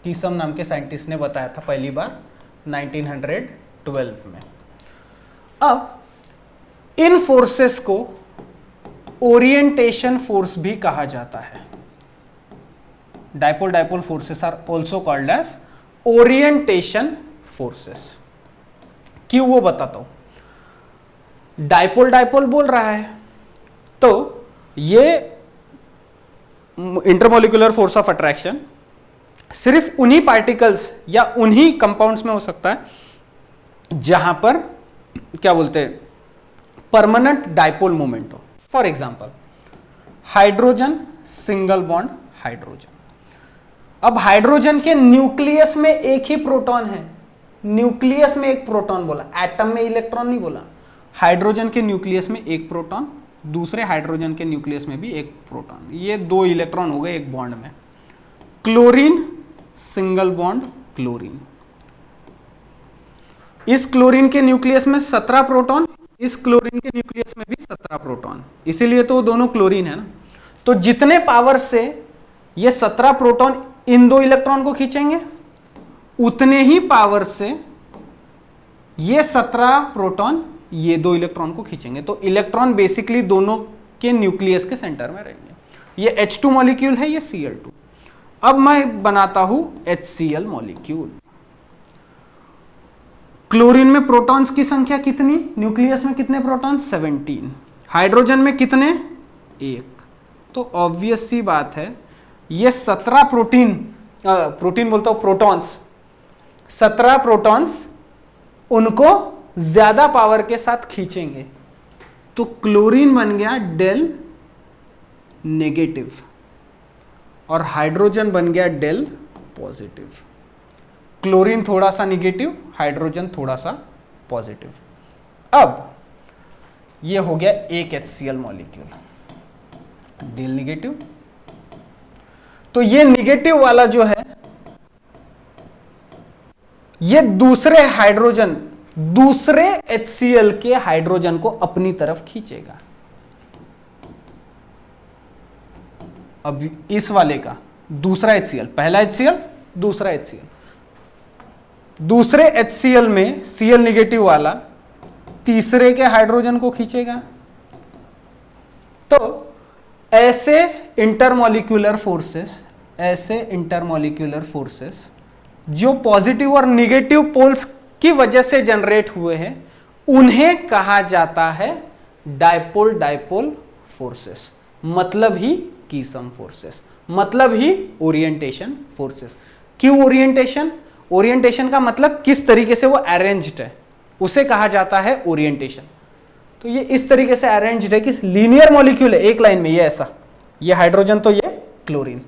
कीसम नाम के साइंटिस्ट ने बताया था पहली बार 1912 में. अब इन फोर्सेस को ओरिएंटेशन फोर्स भी कहा जाता है. Dipole forces are also called as orientation forces. क्यों वो बताता हूं. डायपोल बोल रहा है तो ये इंटरमोलिकुलर फोर्स ऑफ अट्रैक्शन सिर्फ उन्हीं पार्टिकल्स या उन्हीं कंपाउंड्स में हो सकता है जहां पर क्या बोलते हैं परमानेंट डायपोल मोमेंट हो. For example hydrogen, single bond hydrogen. अब हाइड्रोजन के न्यूक्लियस में एक ही प्रोटॉन है, न्यूक्लियस में एक प्रोटॉन बोला, एटम में इलेक्ट्रॉन नहीं बोला. हाइड्रोजन के न्यूक्लियस में एक प्रोटॉन, दूसरे हाइड्रोजन के न्यूक्लियस में भी एक प्रोटॉन, ये 2 इलेक्ट्रॉन हो गए एक बॉन्ड में. Chlorine, single bond chlorine. इस क्लोरीन के न्यूक्लियस में 17 प्रोटॉन, इस क्लोरीन के न्यूक्लियस में भी 17 प्रोटॉन, इसीलिए तो दोनों क्लोरीन है ना. तो जितने पावर से ये 17 प्रोटॉन इन 2 इलेक्ट्रॉन को खींचेंगे उतने ही पावर से ये 17 प्रोटॉन ये 2 इलेक्ट्रॉन को खींचेंगे. तो इलेक्ट्रॉन बेसिकली दोनों के न्यूक्लियस के सेंटर में रहेंगे. ये H2 मॉलिक्यूल है, ये Cl2. अब मैं बनाता हूं HCl मॉलिक्यूल. क्लोरीन में प्रोटॉन्स की संख्या कितनी, न्यूक्लियस में कितने प्रोटॉन, 17. हाइड्रोजन में कितने, 1. तो ऑब्वियस सी बात है ये 17 प्रोटीन बोलता हूं प्रोटॉन्स, 17 प्रोटॉन्स उनको ज्यादा पावर के साथ खींचेंगे. तो क्लोरीन बन गया डेल नेगेटिव और हाइड्रोजन बन गया डेल पॉजिटिव. क्लोरीन थोड़ा सा निगेटिव, हाइड्रोजन थोड़ा सा पॉजिटिव. अब ये हो गया एक HCl मॉलिक्यूल, डेल निगेटिव. तो ये निगेटिव वाला जो है ये दूसरे हाइड्रोजन, दूसरे HCl के हाइड्रोजन को अपनी तरफ खींचेगा. अब इस वाले का दूसरा HCl, पहला HCl, दूसरा HCl, दूसरे HCl में Cl निगेटिव वाला तीसरे के हाइड्रोजन को खींचेगा. तो ऐसे इंटरमॉलिक्यूलर फोर्सेस जो पॉजिटिव और निगेटिव पोल्स की वजह से जनरेट हुए हैं उन्हें कहा जाता है डायपोल फोर्सेस. मतलब ही कीसम फोर्सेस, मतलब ही ओरिएंटेशन फोर्सेस. क्यों ओरिएंटेशन? ओरिएंटेशन का मतलब किस तरीके से वो अरेंज्ड है, उसे कहा जाता है ओरिएंटेशन. तो ये इस तरीके से अरेंज्ड है कि लीनियर मॉलिक्यूल है एक लाइन में, ये ऐसा, ये हाइड्रोजन तो ये क्लोरीन,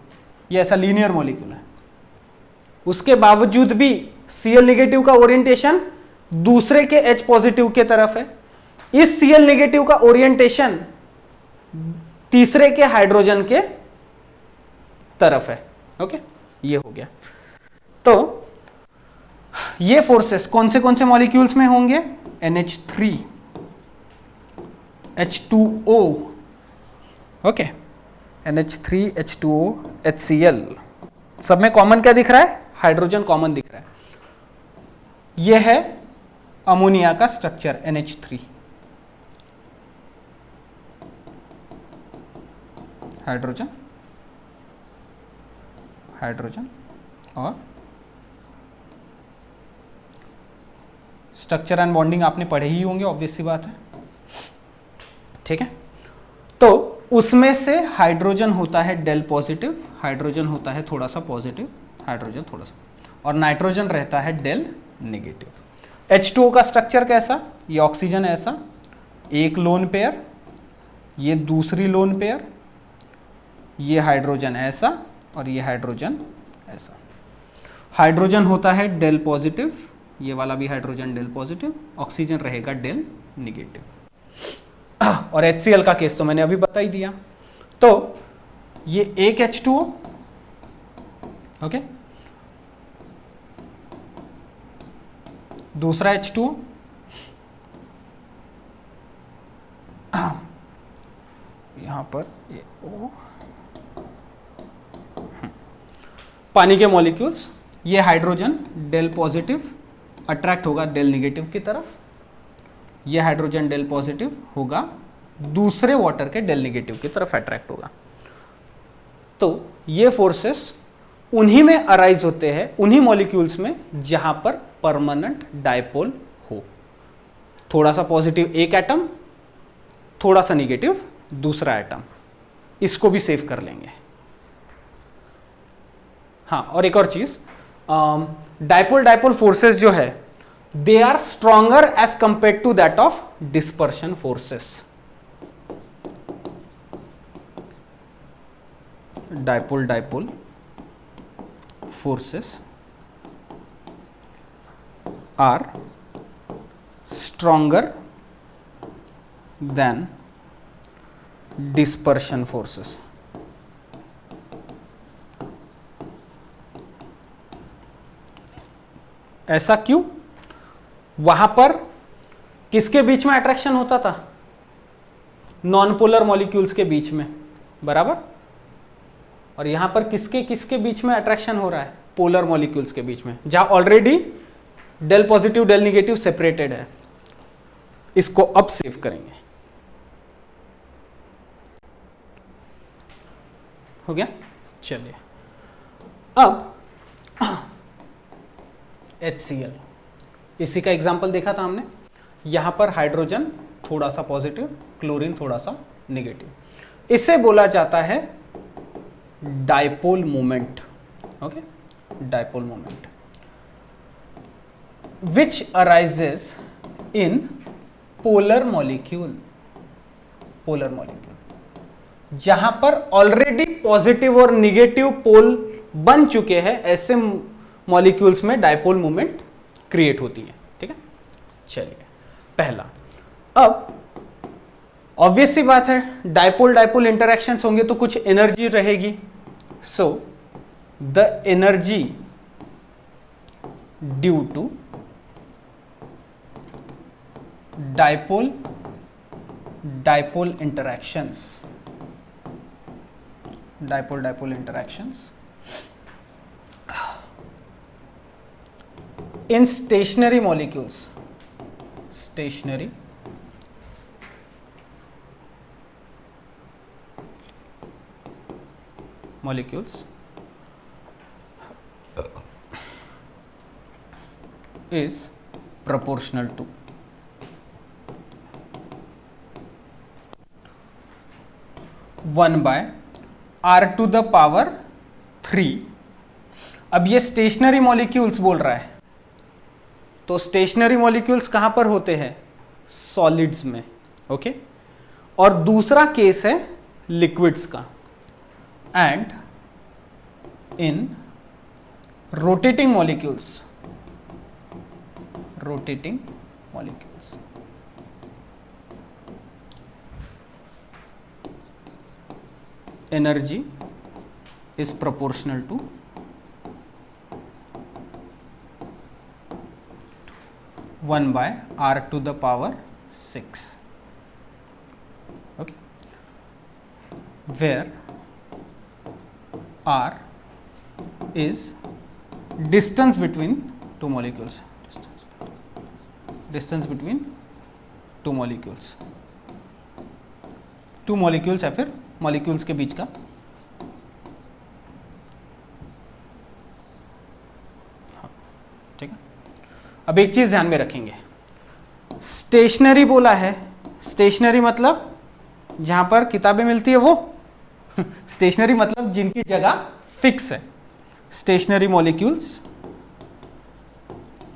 ये ऐसा लीनियर मॉलिक्यूल है। उसके बावजूद भी Cl नेगेटिव का ओरिएंटेशन दूसरे के H पॉजिटिव के तरफ है, इस Cl नेगेटिव का ओरिएंटेशन तीसरे के हाइड्रोजन के तरफ है। ओके, ये हो गया। तो ये फोर्सेस कौन से मॉलिक्यूल्स में होंगे? NH3, H2O, okay, NH3, H2O, HCl, सब में कॉमन क्या दिख रहा है? हाइड्रोजन कॉमन दिख रहा है। यह है अमोनिया का स्ट्रक्चर NH3, हाइड्रोजन, हाइड्रोजन और स्ट्रक्चर एंड बॉन्डिंग आपने पढ़े ही होंगे, ऑब्वियस सी बात है, ठीक है। तो उसमें से हाइड्रोजन होता है डेल पॉजिटिव, हाइड्रोजन होता है थोड़ा सा पॉजिटिव, हाइड्रोजन थोड़ा सा, और नाइट्रोजन रहता है डेल नेगेटिव। H2O का स्ट्रक्चर कैसा? ये ऑक्सीजन ऐसा, एक लोन पेयर, ये दूसरी लोन पेयर, ये हाइड्रोजन ऐसा और ये हाइड्रोजन ऐसा। हाइड्रोजन होता है डेल पॉजिटिव, ये वाला भी हाइड्रोजन डेल पॉजिटिव, ऑक्सीजन रहेगा डेल नेगेटिव। और HCl का केस तो मैंने अभी बता ही दिया। तो ये एक H2O, ओके, दूसरा H2O, यहां पर ये O, पानी के मॉलिक्यूल्स, ये हाइड्रोजन डेल पॉजिटिव अट्रैक्ट होगा डेल नेगेटिव की तरफ, ये हाइड्रोजन डेल पॉजिटिव होगा दूसरे वाटर के डेल नेगेटिव की तरफ अट्रैक्ट होगा। तो ये फोर्सेस उन्हीं में अराइज होते हैं, उन्हीं मॉलिक्यूल्स में जहां पर परमानेंट डायपोल हो। थोड़ा सा पॉजिटिव एक एटम, थोड़ा सा नेगेटिव दूसरा एटम, इसको भी सेव कर लेंगे। हाँ, और एक और चीज, डायपोल फोर्सेस जो है they are stronger as compare to that of dispersion forces. Dipole forces are stronger than dispersion forces. ऐसा क्यों? वहां पर किसके बीच में अट्रैक्शन होता था? नॉन पोलर मॉलिक्यूल्स के बीच में, बराबर। और यहां पर किसके किसके बीच में अट्रैक्शन हो रहा है? पोलर मॉलिक्यूल्स के बीच में, जहां already del positive del negative separated है। इसको अब सेव करेंगे, हो गया। चलिए अब HCl, इसी का एग्जाम्पल देखा था हमने। यहां पर हाइड्रोजन थोड़ा सा पॉजिटिव, क्लोरीन थोड़ा सा नेगेटिव। इसे बोला जाता है dipole moment, okay, dipole moment which arises in polar molecule. Polar molecule जहां पर ऑलरेडी पॉजिटिव और निगेटिव पोल बन चुके हैं, ऐसे मॉलिक्यूल्स में डायपोल मोमेंट क्रिएट होती है, ठीक है। चलिए पहला, अब ऑब्वियस सी बात है डायपोल इंटरेक्शंस होंगे तो कुछ एनर्जी रहेगी। So the energy due to dipole interactions, dipole interactions in stationary molecules, stationary molecules is proportional to one by r to the power 3। अब ये स्टेशनरी मॉलिक्यूल्स बोल रहा है, तो स्टेशनरी मॉलिक्यूल्स कहां पर होते हैं? सॉलिड्स में, ओके। और दूसरा केस है लिक्विड्स का। And in rotating molecules energy is proportional to 1 by r to the power 6, okay, where r is distance between two molecules, distance between two molecules या फिर मॉलिक्यूल्स के बीच का ठीक है। अब एक चीज ध्यान में रखेंगे, स्टेशनरी बोला है, स्टेशनरी मतलब जहां पर किताबें मिलती है वो स्टेशनरी मतलब जिनकी जगह फिक्स है। स्टेशनरी मॉलिक्यूल्स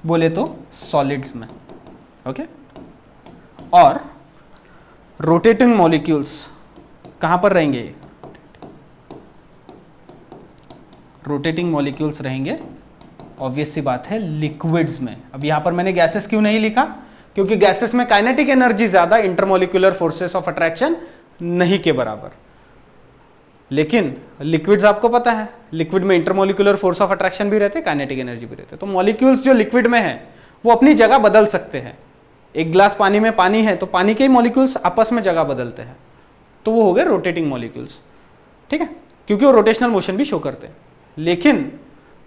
बोले तो सॉलिड्स में, ओके। और रोटेटिंग मॉलिक्यूल्स कहां पर रहेंगे? रोटेटिंग मॉलिक्यूल्स रहेंगे ऑब्वियस सी बात है लिक्विड्स में। अब यहां पर मैंने गैसेस क्यों नहीं लिखा? क्योंकि गैसेस में काइनेटिक एनर्जी ज्यादा, इंटरमोलिकुलर फोर्सेस ऑफ अट्रैक्शन नहीं के बराबर। लेकिन लिक्विड्स आपको पता है, लिक्विड में इंटरमोलिकुलर फोर्स ऑफ अट्रैक्शन भी रहते, काइनेटिक एनर्जी भी रहते। तो मॉलिक्यूल्स जो लिक्विड में है वो अपनी जगह बदल सकते हैं। एक ग्लास पानी में पानी है तो पानी के ही मॉलिक्यूल्स आपस में जगह बदलते हैं, तो वो हो गए रोटेटिंग मॉलिक्यूल्स, ठीक है, क्योंकि वो रोटेशनल मोशन भी शो करते हैं। लेकिन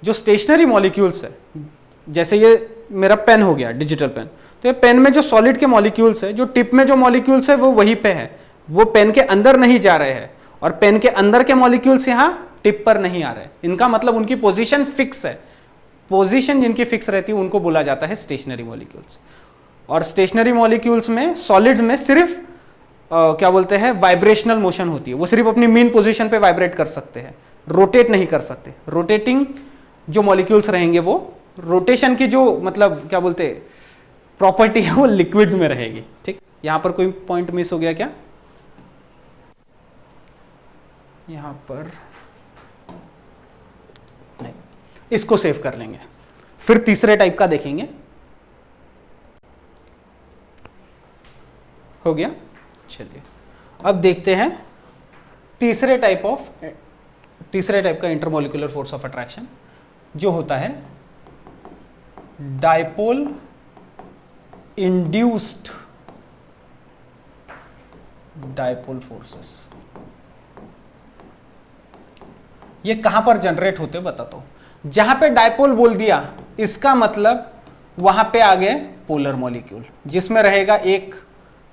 जो स्टेशनरी मॉलिक्यूल्स है, जैसे ये मेरा पेन हो गया, डिजिटल पेन, तो ये पेन में जो सॉलिड के मॉलिक्यूल्स है, जो टिप में जो मॉलिक्यूल्स है वो वहीं पे है, वो पेन के अंदर नहीं जा रहे हैं, और पेन के अंदर के मॉलिक्यूल्स यहाँ टिप पर नहीं आ रहे। इनका मतलब उनकी पोजीशन फिक्स है। पोजीशन जिनकी फिक्स रहती है उनको बोला जाता है स्टेशनरी मॉलिक्यूल्स। और स्टेशनरी मॉलिक्यूल्स में, सॉलिड्स में सिर्फ क्या बोलते हैं, वाइब्रेशनल मोशन होती है। वो सिर्फ अपनी मेन पोजीशन पे वाइब्रेट कर सकते हैं, रोटेट नहीं कर सकते। रोटेटिंग जो मॉलिक्यूल्स रहेंगे वो रोटेशन की जो मतलब क्या बोलते हैं प्रॉपर्टी है वो लिक्विड्स में रहेगी, ठीक। यहां पर कोई पॉइंट मिस हो गया क्या? यहां पर नहीं, इसको सेव कर लेंगे, फिर तीसरे टाइप का देखेंगे। हो गया, चलिए अब देखते हैं तीसरे टाइप का इंटरमोलिकुलर फोर्स ऑफ अट्रैक्शन, जो होता है डाइपोल इंड्यूस्ड डाइपोल फोर्सेस। ये कहां पर जनरेट होते बताता हूं। जहां पे डाइपोल बोल दिया इसका मतलब वहां पे आ गए पोलर मॉलिक्यूल, जिसमें रहेगा एक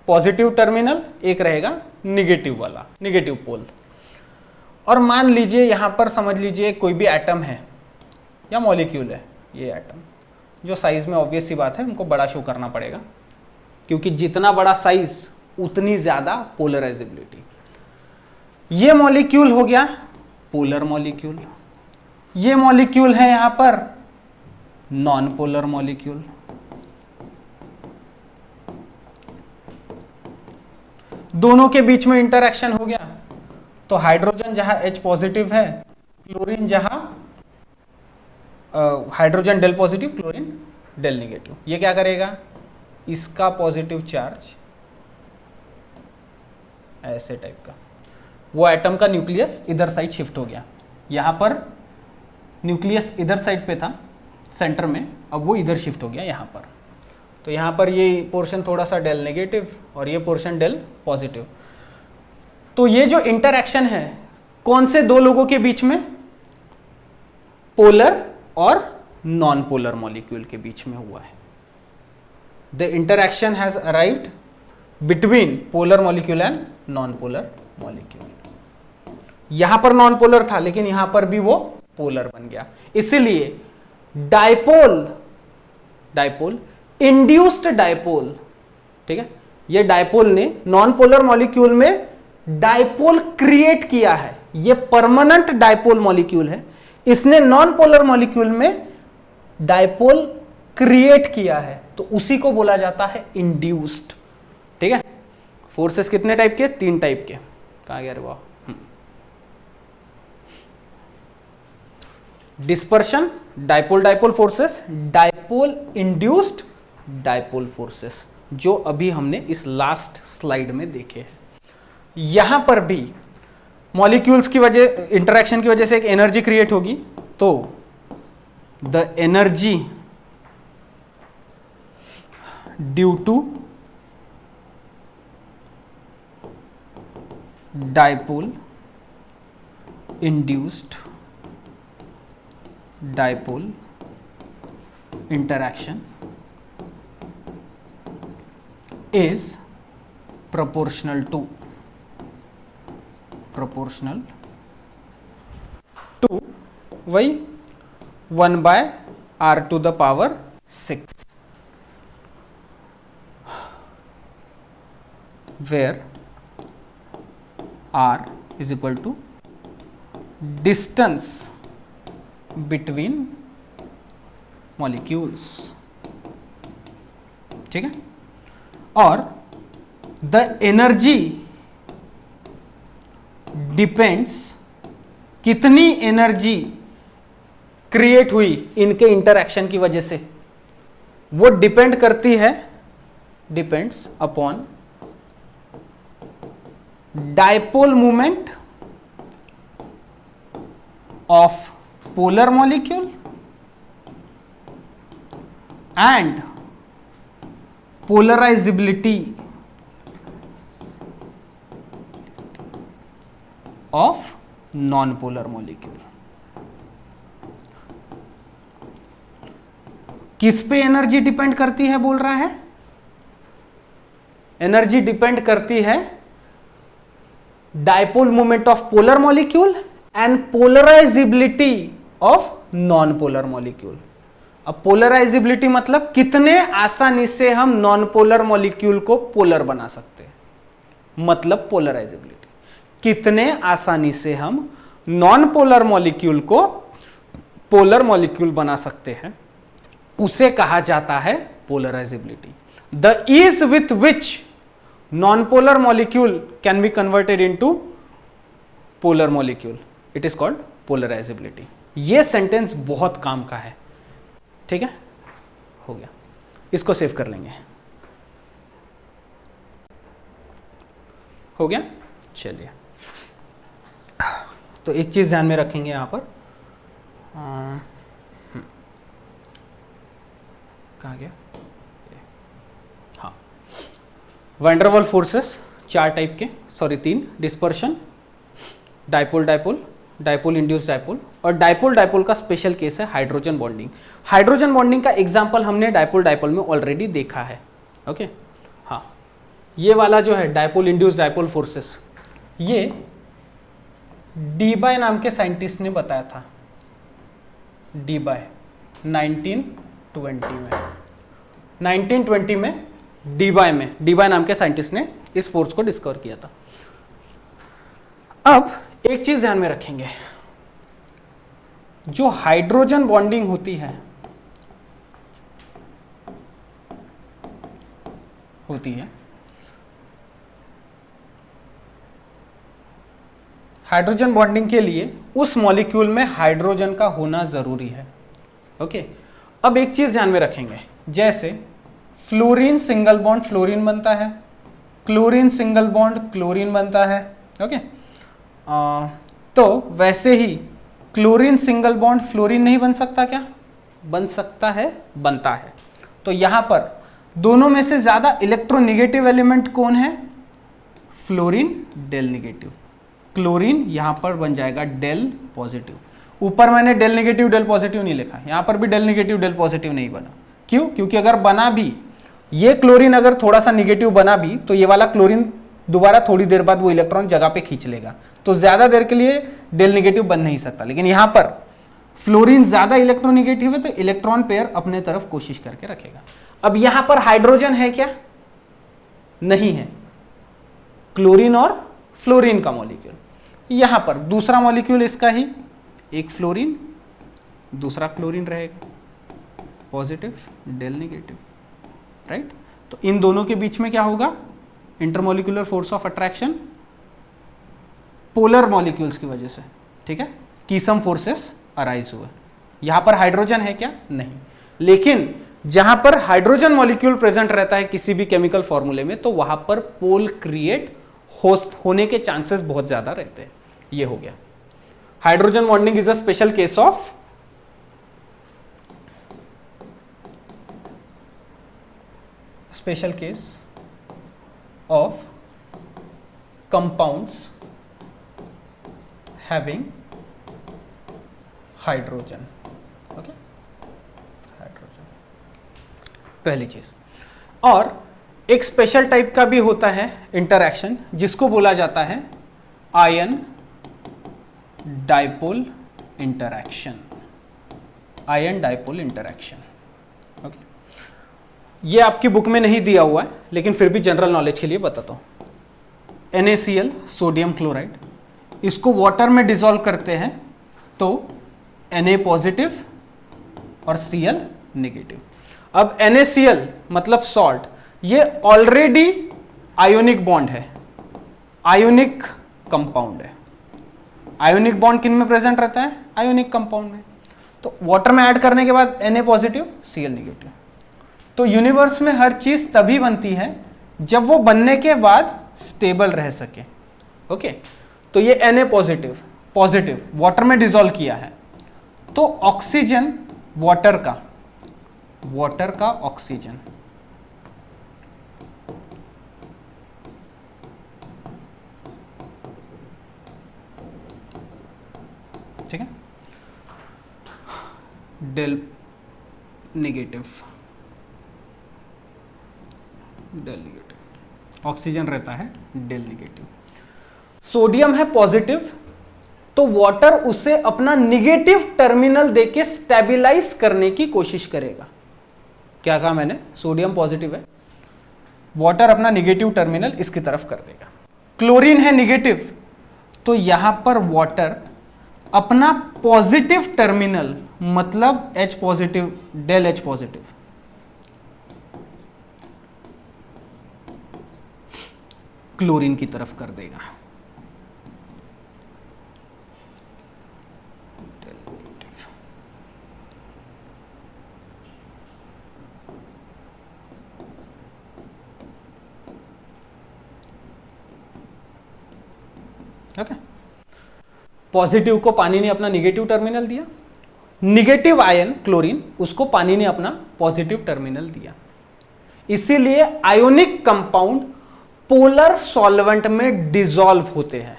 पॉजिटिव टर्मिनल, एक रहेगा निगेटिव वाला, निगेटिव पोल। और मान लीजिए यहां पर समझ लीजिए कोई भी एटम है या मॉलिक्यूल है, ये एटम जो साइज में ऑब्वियस सी बात है उनको बड़ा शो करना पड़ेगा, क्योंकि जितना बड़ा साइज उतनी ज्यादा पोलराइजेबिलिटी। ये मॉलिक्यूल हो गया पोलर मॉलिक्यूल, ये मॉलिक्यूल है यहां पर नॉन पोलर मॉलिक्यूल। दोनों के बीच में इंटरैक्शन हो गया तो हाइड्रोजन जहां H पॉजिटिव है, क्लोरीन जहां hydrogen del positive, chlorine del negative, ये क्या करेगा, इसका पॉजिटिव चार्ज ऐसे टाइप का, वो एटम का न्यूक्लियस इधर साइड शिफ्ट हो गया। यहां पर न्यूक्लियस इधर साइड पे था सेंटर में, अब वो इधर शिफ्ट हो गया यहां पर। तो यहां पर ये पोर्शन थोड़ा सा डेल नेगेटिव और ये पोर्शन डेल पॉजिटिव। तो ये जो इंटरैक्शन है कौन से दो लोगों के बीच में, पोलर और नॉन पोलर मॉलिक्यूल के बीच में हुआ है। The interaction has arrived between polar molecule and non polar molecule. यहां पर नॉन पोलर था लेकिन यहां पर भी वो पोलर बन गया, इसीलिए डाइपोल इंड्यूस्ड डाइपोल, ठीक है। ये डाइपोल ने नॉन पोलर मॉलिक्यूल में डाइपोल क्रिएट किया है, ये परमानेंट डाइपोल मॉलिक्यूल है, इसने नॉन पोलर मॉलिक्यूल में डाइपोल क्रिएट किया है, तो उसी को बोला जाता है इंड्यूस्ड, ठीक है। फोर्सेस कितने टाइप के? 3 टाइप के। कहाँ गया रे वाह? Dispersion, dipole dipole forces, dipole induced dipole forces, जो अभी हमने इस लास्ट स्लाइड में देखे हैं। यहां पर भी मॉलिक्यूल्स की वजह, इंटरेक्शन की वजह से एक एनर्जी क्रिएट होगी, तो the energy due to dipole induced dipole interaction is proportional to वही 1 by r to the power 6, where r is equal to distance between molecules, ठीक है। और द एनर्जी डिपेंड्स, कितनी एनर्जी क्रिएट हुई इनके interaction की वजह से, वो डिपेंड करती है, depends upon dipole movement of polar molecule and polarizability of non-polar molecule। किस पे एनर्जी डिपेंड करती है बोल रहा है? एनर्जी डिपेंड करती है dipole movement of polar molecule and polarizability of non polar molecule. अब पोलराइजिबिलिटी मतलब कितने आसानी से हम नॉन पोलर मॉलिक्यूल को पोलर बना सकते हैं, मतलब पोलराइजिबिलिटी, कितने आसानी से हम नॉन पोलर मॉलिक्यूल को पोलर मॉलिक्यूल बना सकते हैं, उसे कहा जाता है polarizability. The ease with which non polar molecule can be converted into polar molecule, it is called polarizability. यह सेंटेंस बहुत काम का है, ठीक है। हो गया, इसको सेव कर लेंगे। हो गया, चलिए। तो एक चीज ध्यान में रखेंगे यहां पर, कहाँ गया? हाँ, वैन डर वाल फोर्सेस 4 टाइप के, sorry 3, dispersion, dipole dipole, dipole induce dipole, और डाइपोल डाइपोल का स्पेशल केस है हाइड्रोजन बॉन्डिंग। हाइड्रोजन बॉन्डिंग का एग्जांपल हमने डाइपोल डाइपोल में ऑलरेडी देखा है, ओके। हाँ, ये वाला जो है डाइपोल इंड्यूस डाइपोल फोर्सेस, ये डीबाय नाम के साइंटिस्ट ने बताया था, डीबाय 1920 में डीबाय नाम के साइंटिस्ट ने इस फोर्स को डिस्कवर किया था। अब एक चीज ध्यान में रखेंगे, जो हाइड्रोजन बॉन्डिंग होती है हाइड्रोजन बॉन्डिंग के लिए उस मॉलिक्यूल में हाइड्रोजन का होना जरूरी है, ओके। अब एक चीज ध्यान में रखेंगे, जैसे फ्लोरीन सिंगल बॉन्ड फ्लोरीन बनता है, क्लोरीन सिंगल बॉन्ड क्लोरीन बनता है, ओके। तो वैसे ही क्लोरीन सिंगल बॉन्ड फ्लोरीन नहीं बन सकता क्या? बन सकता है, बनता है। तो यहां पर दोनों में से ज्यादा इलेक्ट्रोनेगेटिव एलिमेंट कौन है? फ्लोरीन डेल नेगेटिव, क्लोरीन यहां पर बन जाएगा डेल पॉजिटिव। ऊपर मैंने डेल नेगेटिव डेल पॉजिटिव नहीं लिखा, यहां पर भी डेल नेगेटिव डेल पॉजिटिव नहीं बना। क्यों? क्योंकि अगर बना भी, ये क्लोरीन अगर थोड़ा सा निगेटिव बना भी, तो ये वाला क्लोरीन दोबारा थोड़ी देर बाद वो इलेक्ट्रॉन जगह पे खींच लेगा, तो ज्यादा देर के लिए डेल नेगेटिव बन नहीं सकता। लेकिन यहां पर फ्लोरीन ज्यादा इलेक्ट्रोनेगेटिव है, तो इलेक्ट्रॉन पेयर अपने तरफ कोशिश करके रखेगा। अब यहां पर हाइड्रोजन है क्या? नहीं है, क्लोरीन और फ्लोरीन का मॉलिक्यूल। यहां पर दूसरा मॉलिक्यूल इसका ही, एक फ्लोरीन दूसरा क्लोरीन रहेगा, पॉजिटिव डेल नेगेटिव, राइट। तो इन दोनों के बीच में क्या होगा? Intermolecular force of attraction polar molecules की वजह से, ठीक है, कीसम फोर्सेस अराइज हुए। यहां पर हाइड्रोजन है क्या? नहीं, लेकिन जहां पर हाइड्रोजन मॉलिक्यूल प्रेजेंट रहता है किसी भी केमिकल फॉर्मूले में, तो वहां पर पोल क्रिएट होने के चांसेस बहुत ज्यादा रहते हैं। ये हो गया hydrogen bonding is a special case of compounds having hydrogen. Okay, hydrogen पहली चीज। और एक स्पेशल टाइप का भी होता है इंटरैक्शन जिसको बोला जाता है ion dipole interaction. Ion dipole interaction, okay, ये आपकी बुक में नहीं दिया हुआ है लेकिन फिर भी जनरल नॉलेज के लिए बताता हूं। NaCl सोडियम क्लोराइड, इसको वाटर में डिसॉल्व करते हैं तो Na पॉजिटिव और Cl नेगेटिव। अब NaCl मतलब सॉल्ट, ये ऑलरेडी आयोनिक बॉन्ड है, आयोनिक कंपाउंड है। आयोनिक बॉन्ड किन में प्रेजेंट रहता है? आयोनिक कंपाउंड में। तो वाटर में ऐड करने के बाद Na पॉजिटिव Cl नेगेटिव। तो यूनिवर्स में हर चीज तभी बनती है जब वो बनने के बाद स्टेबल रह सके। ओके, तो ये Na पॉजिटिव वाटर में डिसॉल्व किया है, तो ऑक्सीजन वाटर का ऑक्सीजन ठीक है, डेल नेगेटिव, ऑक्सीजन रहता है डेल नेगेटिव। सोडियम है पॉजिटिव, तो वाटर उसे अपना निगेटिव टर्मिनल देके स्टेबलाइज करने की कोशिश करेगा। क्या कहा मैंने? सोडियम पॉजिटिव है, वाटर अपना निगेटिव टर्मिनल इसकी तरफ कर देगा। क्लोरीन है निगेटिव, तो यहां पर वाटर अपना पॉजिटिव टर्मिनल मतलब H positive del H positive chlorine की तरफ कर देगा। ओके, पॉजिटिव को पानी ने अपना निगेटिव टर्मिनल दिया, निगेटिव आयन क्लोरीन उसको पानी ने अपना पॉजिटिव टर्मिनल दिया। इसीलिए आयोनिक कंपाउंड पोलर सॉल्वेंट में डिसॉल्व होते हैं।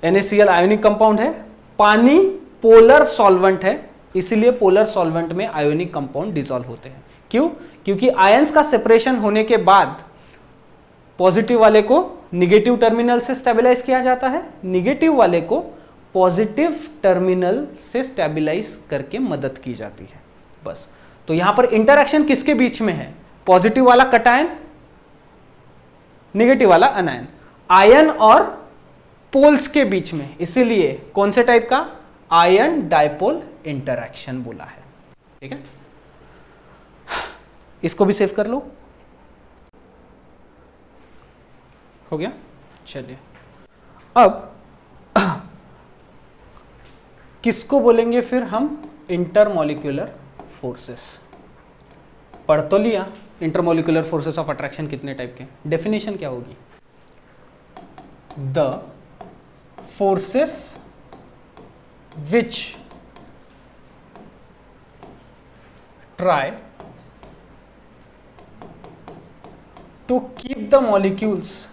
NaCl आयोनिक कंपाउंड है, पानी पोलर सॉल्वेंट है, इसीलिए पोलर सॉल्वेंट में आयोनिक कंपाउंड डिसॉल्व होते हैं। क्यों? क्योंकि आयंस का सेपरेशन होने के बाद पॉजिटिव वाले को निगेटिव टर्मिनल से स्टेबलाइज किया जाता है, निगेटिव वाले को पॉजिटिव टर्मिनल से स्टेबलाइज करके मदद की जाती है। बस, तो यहां पर इंटरैक्शन किसके बीच में है? पॉजिटिव वाला कटायन, नेगेटिव वाला अनायन, आयन और पोल्स के बीच में। इसीलिए कौन से टाइप का? आयन डाइपोल इंटरैक्शन बोला है। ठीक है, इसको भी सेव कर लो। हो गया? चलिए, अब किसको बोलेंगे फिर हम? Intermolecular forces. पढ़ तो लिया इंटरमॉलिक्यूलर फोर्सेस ऑफ अट्रैक्शन कितने टाइप के। डेफिनेशन क्या होगी? The forces which try to keep the molecules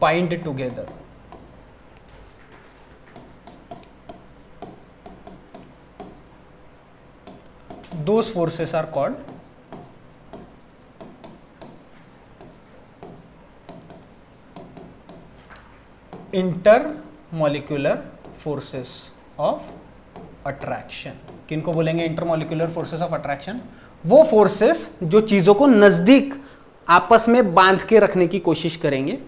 bind together. Those forces are called intermolecular forces of attraction. किनको बोलेंगे इंटरमॉलिक्यूलर फोर्सेस ऑफ अट्रैक्शन? वो फोर्सेस जो चीजों को नजदीक आपस में बांध के रखने की कोशिश करेंगे,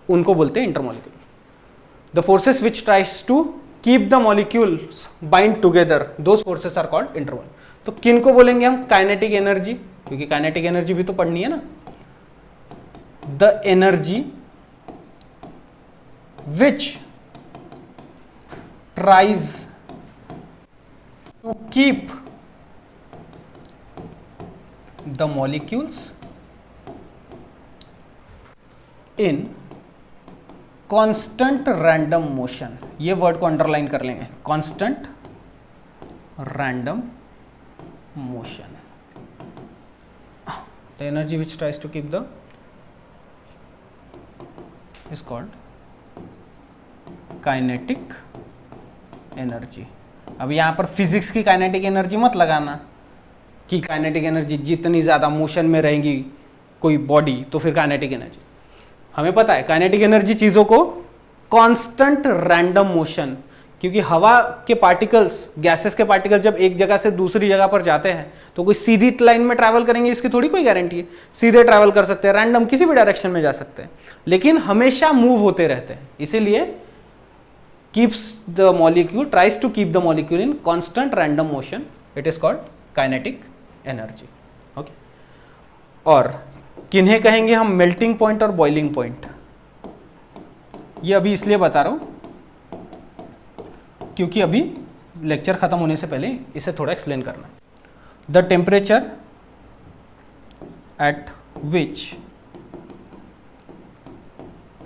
उनको बोलते हैं intermolecular. The forces which tries to keep the molecules bind together, those forces are called intermolecular. तो किन को बोलेंगे हम? काइनेटिक एनर्जी, क्योंकि काइनेटिक एनर्जी भी तो पढ़नी है ना। The energy which tries to keep the molecules in constant random motion, ये वर्ड को अंडरलाइन कर लेंगे, constant random motion. The energy which tries to keep the is called kinetic energy. अब यहां पर फिजिक्स की काइनेटिक एनर्जी मत लगाना कि काइनेटिक एनर्जी जितनी ज्यादा मोशन में रहेंगी कोई बॉडी तो फिर काइनेटिक एनर्जी। हमें पता है काइनेटिक एनर्जी चीजों को कांस्टेंट रैंडम मोशन, क्योंकि हवा के पार्टिकल्स, गैसेस के पार्टिकल जब एक जगह से दूसरी जगह पर जाते हैं तो कोई सीधी लाइन में ट्रैवल करेंगे इसकी थोड़ी कोई गारंटी है। सीधे ट्रैवल कर सकते हैं, रैंडम किसी भी डायरेक्शन में जा सकते हैं, लेकिन हमेशा मूव होते रहते हैं। इसीलिए keeps the molecule, tries to keep the molecule in constant random motion, it is called kinetic energy. Okay, और किन्हें कहेंगे हम? मेल्टिंग पॉइंट और बॉइलिंग पॉइंट। ये अभी इसलिए बता रहा हूं क्योंकि अभी लेक्चर खत्म होने से पहले इसे थोड़ा एक्सप्लेन करना है। The temperature at which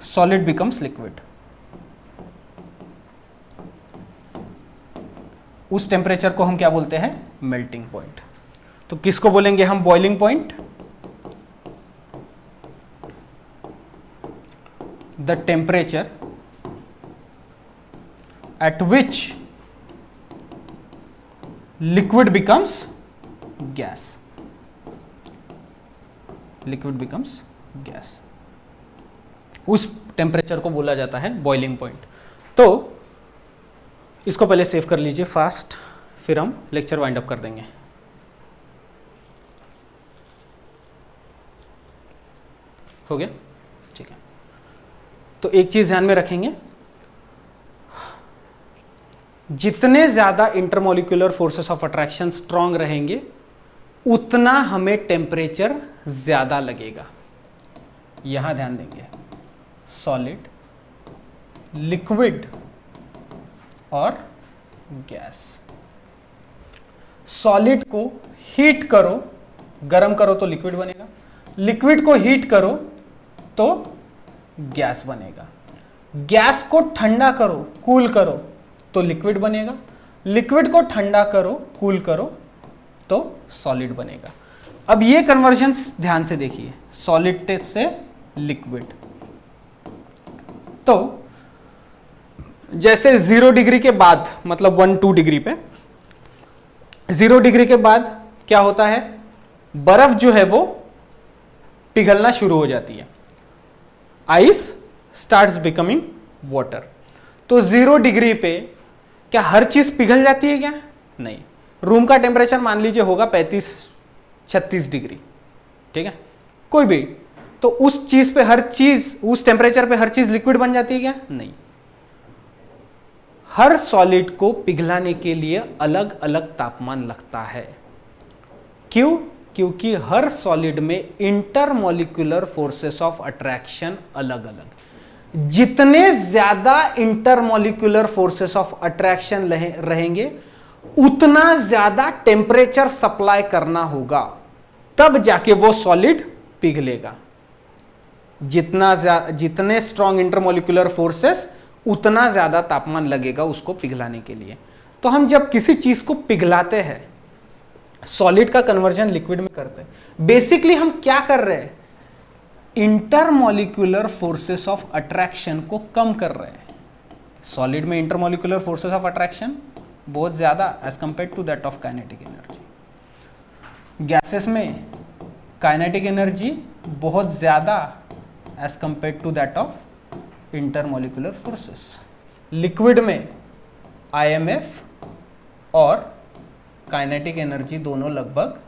solid becomes liquid, उस टेम्परेचर को हम क्या बोलते हैं? Melting point. तो किसको बोलेंगे हम? Boiling point. The temperature at which liquid becomes gas, liquid becomes gas, उस टेम्परेचर को बोला जाता है बॉइलिंग पॉइंट। तो इसको पहले सेव कर लीजिए फास्ट, फिर हम लेक्चर वाइंड अप कर देंगे। हो गया? ठीक है। तो एक चीज ध्यान में रखेंगे, जितने ज्यादा intermolecular forces of attraction strong रहेंगे उतना हमें टेम्परेचर ज्यादा लगेगा। यहां ध्यान देंगे, सॉलिड, लिक्विड और गैस। सॉलिड को हीट करो, गर्म करो तो लिक्विड बनेगा, लिक्विड को हीट करो तो गैस बनेगा, गैस को ठंडा करो, कूल करो तो लिक्विड बनेगा, लिक्विड को ठंडा करो, कूल करो तो सॉलिड बनेगा। अब ये कन्वर्जन्स ध्यान से देखिए, सॉलिड से लिक्विड। तो जैसे 0 डिग्री के बाद, मतलब 1-2 डिग्री पे, 0 डिग्री के बाद क्या होता है? बर्फ जो है वो पिघलना शुरू हो जाती है, आइस स्टार्ट्स बिकमिंग वाटर। तो 0 डिग्री पे क्या हर चीज पिघल जाती है क्या? नहीं। रूम का टेम्परेचर मान लीजिए होगा 35-36 डिग्री, ठीक है, कोई भी, तो उस चीज पे हर चीज, उस टेम्परेचर पे हर चीज लिक्विड बन जाती है क्या? नहीं। हर सॉलिड को पिघलाने के लिए अलग अलग तापमान लगता है। क्यों? क्योंकि हर सॉलिड में इंटरमोलिकुलर फोर्सेस ऑफ अट्रैक्शन अलग अलग। जितने ज्यादा इंटरमोलिकुलर फोर्सेस ऑफ अट्रैक्शन रहेंगे उतना ज्यादा टेम्परेचर सप्लाई करना होगा, तब जाके वो सॉलिड पिघलेगा। जितने स्ट्रॉन्ग इंटरमोलिकुलर फोर्सेस उतना ज्यादा तापमान लगेगा उसको पिघलाने के लिए। तो हम जब किसी चीज को पिघलाते हैं, सॉलिड का कन्वर्जन लिक्विड में करते हैं, बेसिकली हम क्या कर रहे हैं? इंटरमोलिकुलर फोर्सेस ऑफ अट्रैक्शन को कम कर रहे हैं। सॉलिड में इंटरमोलिकुलर फोर्सेस ऑफ अट्रैक्शन बहुत ज्यादा as compare to that of kinetic energy. Gases में काइनेटिक एनर्जी बहुत ज्यादा as compare to that of intermolecular forces. Liquid में आईएमएफ और काइनेटिक एनर्जी दोनों लगभग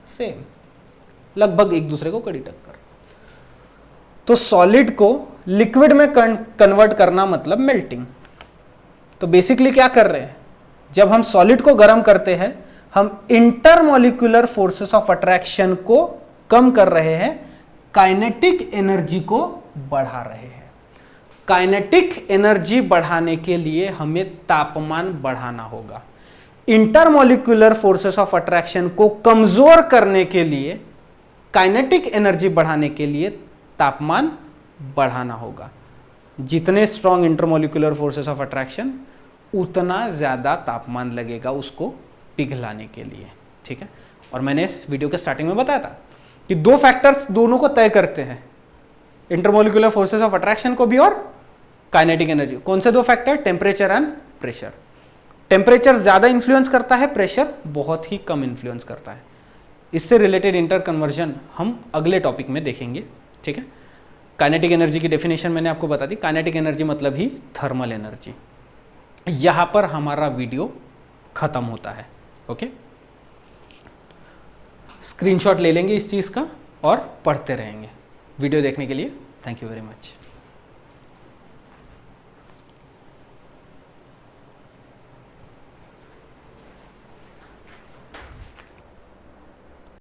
सेम, लगभग एक दूसरे को कड़ी टक्कर। तो सॉलिड को लिक्विड में कन्वर्ट करना मतलब मेल्टिंग। तो बेसिकली क्या कर रहे हैं, जब हम सॉलिड को गर्म करते हैं हम इंटरमॉलिक्यूलर फोर्सेस ऑफ अट्रैक्शन को कम कर रहे हैं, काइनेटिक एनर्जी को बढ़ा रहे हैं। काइनेटिक एनर्जी बढ़ाने के लिए हमें तापमान बढ़ाना होगा। इंटरमॉलिक्यूलर फोर्सेस ऑफ अट्रैक्शन को कमजोर करने के लिए, काइनेटिक एनर्जी बढ़ाने के लिए तापमान बढ़ाना होगा। जितने strong intermolecular forces of attraction उतना ज्यादा तापमान लगेगा उसको पिघलाने के लिए, ठीक है। और मैंने इस वीडियो के स्टार्टिंग में बताया था कि दो फैक्टर्स दोनों को तय करते हैं, इंटरमॉलिक्यूलर फोर्सेस ऑफ अट्रैक्शन को भी और काइनेटिक एनर्जी। कौन से दो factor? Temperature and pressure. Temperature ज्यादा इंफ्लुएंस करता है, प्रेशर बहुत ही कम इंफ्लुएंस करता है। इससे रिलेटेड इंटर कन्वर्जन हम अगले टॉपिक में देखेंगे, ठीक है। काइनेटिक एनर्जी की डेफिनेशन मैंने आपको बता दी। काइनेटिक एनर्जी मतलब ही थर्मल एनर्जी। यहां पर हमारा वीडियो खत्म होता है, ओके। स्क्रीनशॉट ले लेंगे इस चीज का और पढ़ते रहेंगे। वीडियो देखने के लिए थैंक यू वेरी मच।